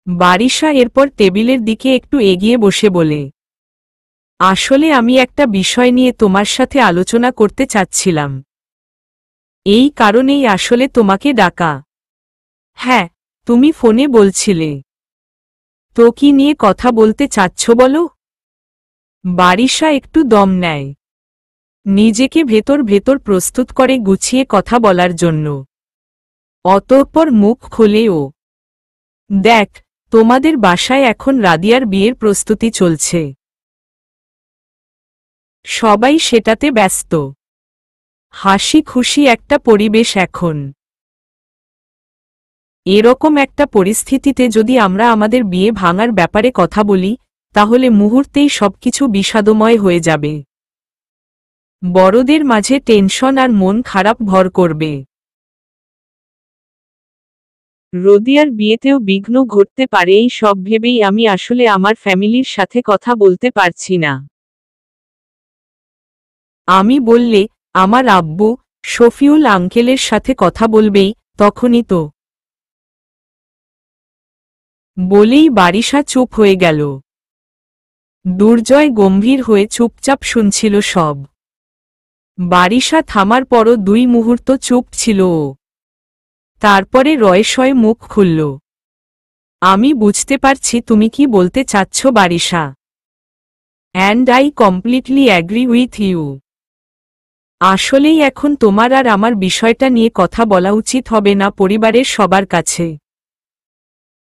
Speaker 1: বারিশা এরপর টেবিলের দিকে একটু এগিয়ে বসে বলে, আসলে আমি একটা বিষয় নিয়ে তোমার সাথে আলোচনা করতে চাচ্ছিলাম। এই কারণেই আসলে তোমাকে ডাকা। হ্যাঁ, তুমি ফোনে বলছিলে। তো কি নিয়ে কথা বলতে চাচ্ছ বলো? বারিশা একটু দম নেয়, নিজেকে ভেতর ভেতর প্রস্তুত করে গুছিয়ে কথা বলার জন্য। অতঃপর মুখ খোলে ও, দেখ, তোমাদের বাসায় এখন রাদিয়ার বিয়ের প্রস্তুতি চলছে। সবাই সেটাতে ব্যস্ত। হাসি খুশি একটা পরিবেশ এখন। এরকম একটা পরিস্থিতিতে যদি আমরা আমাদের বিয়ে ভাঙার ব্যাপারে কথা বলি, তাহলে মুহূর্তেই সবকিছু বিষাদময় হয়ে যাবে। বড়দের মাঝে টেনশন আর মন খারাপ ভর করবে। রদিয়ার বিয়েতেও বিঘ্ন ঘটতে পারে, এই সব ভেবেই আমি আসলে আমার ফ্যামিলির সাথে কথা বলতে পারছি না। আমি বললে, আমার আব্বু, শফিউল আঙ্কেলের সাথে কথা বলবেই, তখনই তো। বলেই বারিশা চুপ হয়ে গেল। দুর্জয় গম্ভীর হয়ে চুপচাপ শুনছিল সব। বারিশা থামার পরও 2 মুহূর্ত চুপ ছিল ও। তারপরে রয়সয় মুখ খুলল। আমি বুঝতে পারছি তুমি কি বলতে চাচ্ছ Barisha. And I completely agree with you. আসলেই এখন তোমার আর আমার বিষয়টা নিয়ে কথা বলা উচিত হবে না পরিবারের সবার কাছে।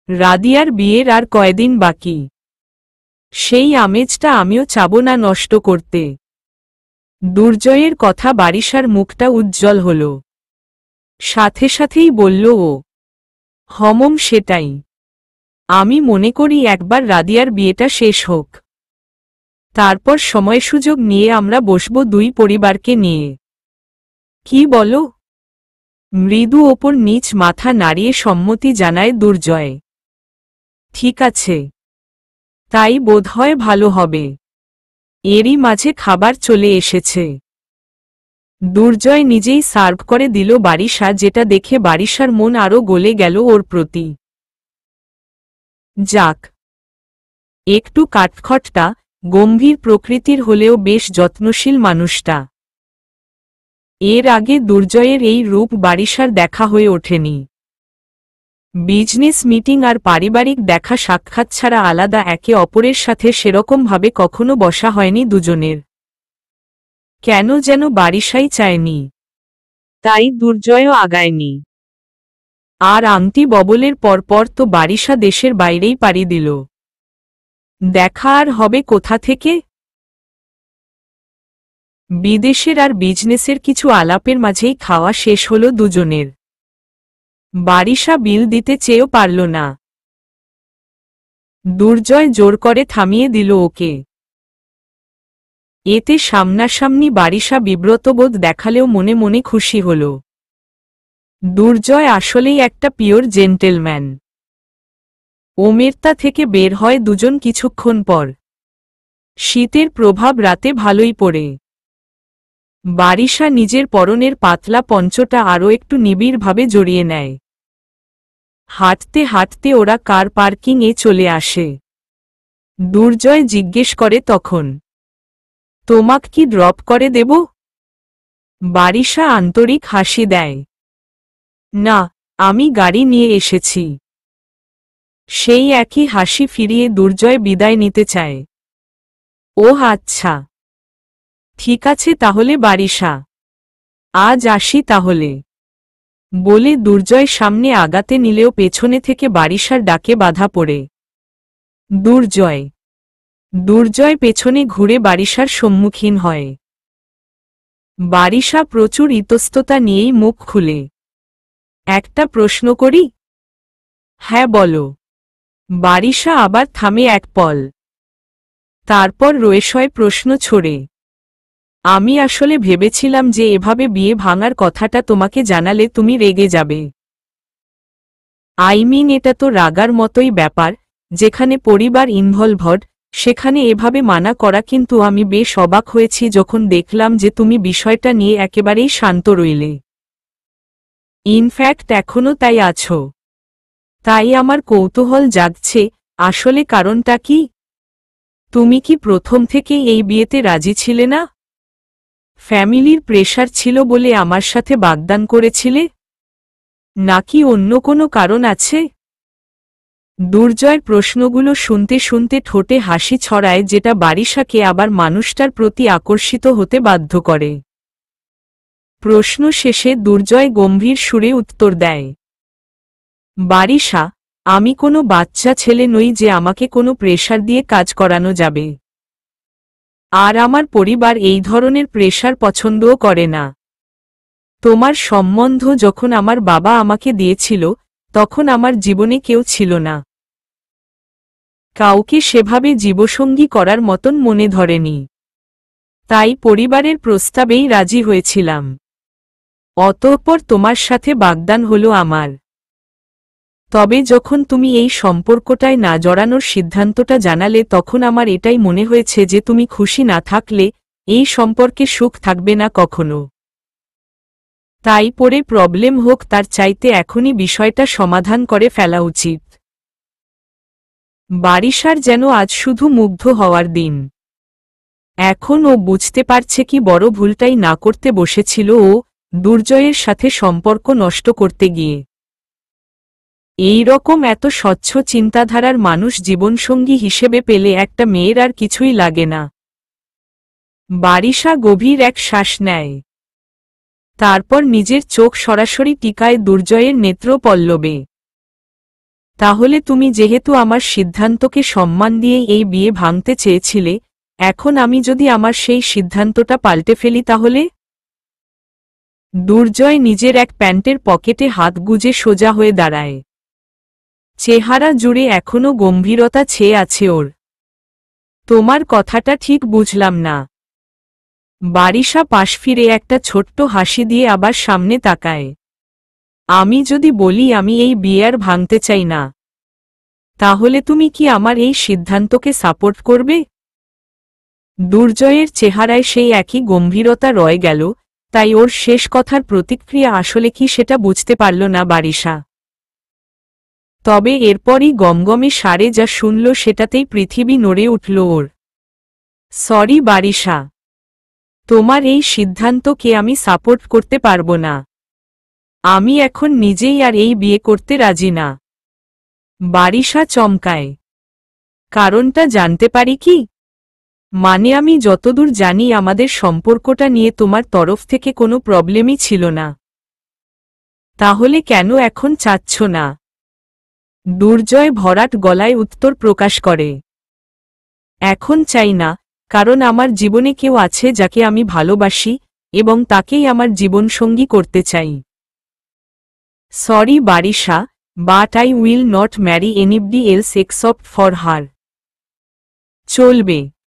Speaker 1: রাদিয়ার বিয়ের আর কয়দিন বাকি। সেই আমেজটা আমিও চাব না নষ্ট করতে। দুর্জয়ের কথা বারিশার মুখটা উজ্জ্বল হল। সাথে সাথেই বলল ও, হমম সেটাই। আমি মনে করি একবার রাদিয়ার বিয়েটা শেষ হোক। তারপর সময় সুযোগ নিয়ে আমরা বসব 2 পরিবারকে নিয়ে। কি বলো? মৃদু ওপর নিচ মাথা নাড়িয়ে সম্মতি জানায় দুর্জয়। ঠিক আছে, তাই বোধহয় ভালো হবে। এরই মাঝে খাবার চলে এসেছে। দুর্জয় নিজেই সার্ভ করে দিল বারিশা, যেটা দেখে বারিশার মন আরও গলে গেল ওর প্রতি। যাক, একটু কাঠখটটা, গম্ভীর প্রকৃতির হলেও বেশ যত্নশীল মানুষটা। এর আগে দুর্জয়ের এই রূপ বারিশার দেখা হয়ে ওঠেনি। বিজনেস মিটিং আর পারিবারিক দেখা সাক্ষাৎ ছাড়া আলাদা একে অপরের সাথে সেরকমভাবে কখনো বসা হয়নি দুজনের। কেন যেন বারিশাই চায়নি, তাই দুর্জয়ও আগায়নি। আর আংটি ববলের পরপর তো বারিশা দেশের বাইরেই পাড়ি দিল। দেখা আর হবে কোথা থেকে? বিদেশের আর বিজনেসের কিছু আলাপের মাঝেই খাওয়া শেষ হলো দুজনের। বারিশা বিল দিতে চেয়েও পারল না। দুর্জয় জোর করে থামিয়ে দিল ওকে। এতে সামনাসামনি বারিশা বিব্রতবোধ দেখালেও মনে মনে খুশি হল। দুর্জয় আসলেই একটা পিওর জেন্টেলম্যান। ওমেরতা থেকে বের হয় দুজন কিছুক্ষণ পর। শীতের প্রভাব রাতে ভালোই পড়ে। বারিশা নিজের পরনের পাতলা পঞ্চটা আরও একটু নিবিড়ভাবে জড়িয়ে নেয়। হাঁটতে হাঁটতে ওরা কার পার্কিংয়ে চলে আসে। দুর্জয় জিজ্ঞেস করে তখন, তোমাক কি ড্রপ করে দেব? বারিশা আন্তরিক হাসি দেয়। না, আমি গাড়ি নিয়ে এসেছি। সেই একই হাসি ফিরিয়ে দুর্জয় বিদায় নিতে চায়। ওহ আচ্ছা, ঠিক আছে তাহলে বারিশা, আজ আসি তাহলে, বলে দুর্জয় সামনে আগাতে নিলেও পেছনে থেকে বারিশার ডাকে বাধা পড়ে। দুর্জয়। দুর্জয় পেছনে ঘুরে বারিশার সম্মুখীন হয়। বারিশা প্রচুর ইতস্ততা নিয়েই মুখ খুলে, একটা প্রশ্ন করি? হ্যাঁ বলো। বারিশা আবার থামে এক পল। তারপর রয়েশয় প্রশ্ন ছড়ে, আমি আসলে ভেবেছিলাম যে এভাবে বিয়ে ভাঙার কথাটা তোমাকে জানালে তুমি রেগে যাবে। এটা তো রাগার মতোই ব্যাপার, যেখানে পরিবার ইনভলভড, সেখানে এভাবে মানা করা, কিন্তু আমি বেশ অবাক হয়েছি যখন দেখলাম যে তুমি বিষয়টা নিয়ে একেবারেই শান্ত রইলে। ইনফ্যাক্ট এখনও তাই আছো। তাই আমার কৌতূহল জাগছে, আসলে কারণটা কি? তুমি কি প্রথম থেকে এই বিয়েতে রাজি ছিলে না? ফ্যামিলির প্রেশার ছিল বলে আমার সাথে বাগদান করেছিলে? নাকি অন্য কোনো কারণ আছে? দুর্জয়ের প্রশ্নগুলো শুনতে শুনতে ঠোঁটে হাসি ছড়ায়, যেটা বারিশাকে আবার মানুষটার প্রতি আকর্ষিত হতে বাধ্য করে। প্রশ্ন শেষে দুর্জয় গম্ভীর সুরে উত্তর দেয়, বারিশা, আমি কোনো বাচ্চা ছেলে নই যে আমাকে কোনো প্রেশার দিয়ে কাজ করানো যাবে। আর আমার পরিবার এই ধরনের প্রেশার পছন্দও করে না। তোমার সম্বন্ধ যখন আমার বাবা আমাকে দিয়েছিল, তখন আমার জীবনে কেউ ছিল না। কাউকে সেভাবে জীবসঙ্গী করার মতন মনে ধরেনি। তাই পরিবারের প্রস্তাবেই রাজি হয়েছিলাম। অতঃপর তোমার সাথে বাগদান হলো আমার। তবে যখন তুমি এই সম্পর্কটায় না জড়ানোর সিদ্ধান্তটা জানালে, তখন আমার এটাই মনে হয়েছে যে তুমি খুশি না থাকলে এই সম্পর্কে সুখ থাকবে না কখনো। তাই পরে প্রবলেম হোক, তার চাইতে এখনই বিষয়টা সমাধান করে ফেলা উচিত। বারিশার যেন আজ শুধু মুগ্ধ হওয়ার দিন। এখন ও বুঝতে পারছে কি বড় ভুলটাই না করতে বসেছিল ও, দুর্জয়ের সাথে সম্পর্ক নষ্ট করতে গিয়ে। এই রকম এত স্বচ্ছ চিন্তাধারার মানুষ জীবনসঙ্গী হিসেবে পেলে একটা মেয়ের আর কিছুই লাগে না। বারিশা গভীর এক শ্বাস নেয়। তারপর নিজের চোখ সরাসরি টিকায় দুর্জয়ের নেত্রপল্লবে। তাহলে তুমি যেহেতু আমার সিদ্ধান্তকে সম্মান দিয়ে এই বিয়ে ভাঙতে চেয়েছিলে, এখন আমি যদি আমার সেই সিদ্ধান্তটা পাল্টে ফেলি তাহলে? দুর্জয় নিজের এক প্যান্টের পকেটে হাত গুজে সোজা হয়ে দাঁড়ায়। চেহারা জুড়ে এখনো গম্ভীরতা ছেয়ে আছে ওর। তোমার কথাটা ঠিক বুঝলাম না। বারিশা পাশ ফিরে একটা ছোট্ট হাসি দিয়ে আবার সামনে তাকায়। আমি যদি বলি আমি এই বিয়ে আর ভাঙতে চাই না, তাহলে তুমি কি আমার এই সিদ্ধান্তকে সাপোর্ট করবে? দুর্জয়ের চেহারায় সেই একই গম্ভীরতা রয়ে গেল, তাই ওর শেষ কথার প্রতিক্রিয়া আসলে কি সেটা বুঝতে পারল না বারিশা। তবে এরপরই গমগমে সারে যা শুনল সেটাতেই পৃথিবী নড়ে উঠল ওর। সরি বারিশা, তোমার এই সিদ্ধান্তকে আমি সাপোর্ট করতে পারবো না। আমি এখন নিজেই আর এই বিয়ে করতে রাজি না। বারিশা চমকায়। কারণটা জানতে পারি কি? মানে আমি যতদূর জানি আমাদের সম্পর্কটা নিয়ে তোমার তরফ থেকে কোনো প্রবলেমই ছিল না। তাহলে কেন এখন চাচ্ছ না? দুর্জয় ভরাট গলায় উত্তর প্রকাশ করে। এখন চাই না, কারণ আমার জীবনে কেউ আছে যাকে আমি ভালোবাসি, এবং তাকেই আমার জীবনসঙ্গী করতে চাই। Sorry Barisha, but I will not marry anybody else except for her. চলবে।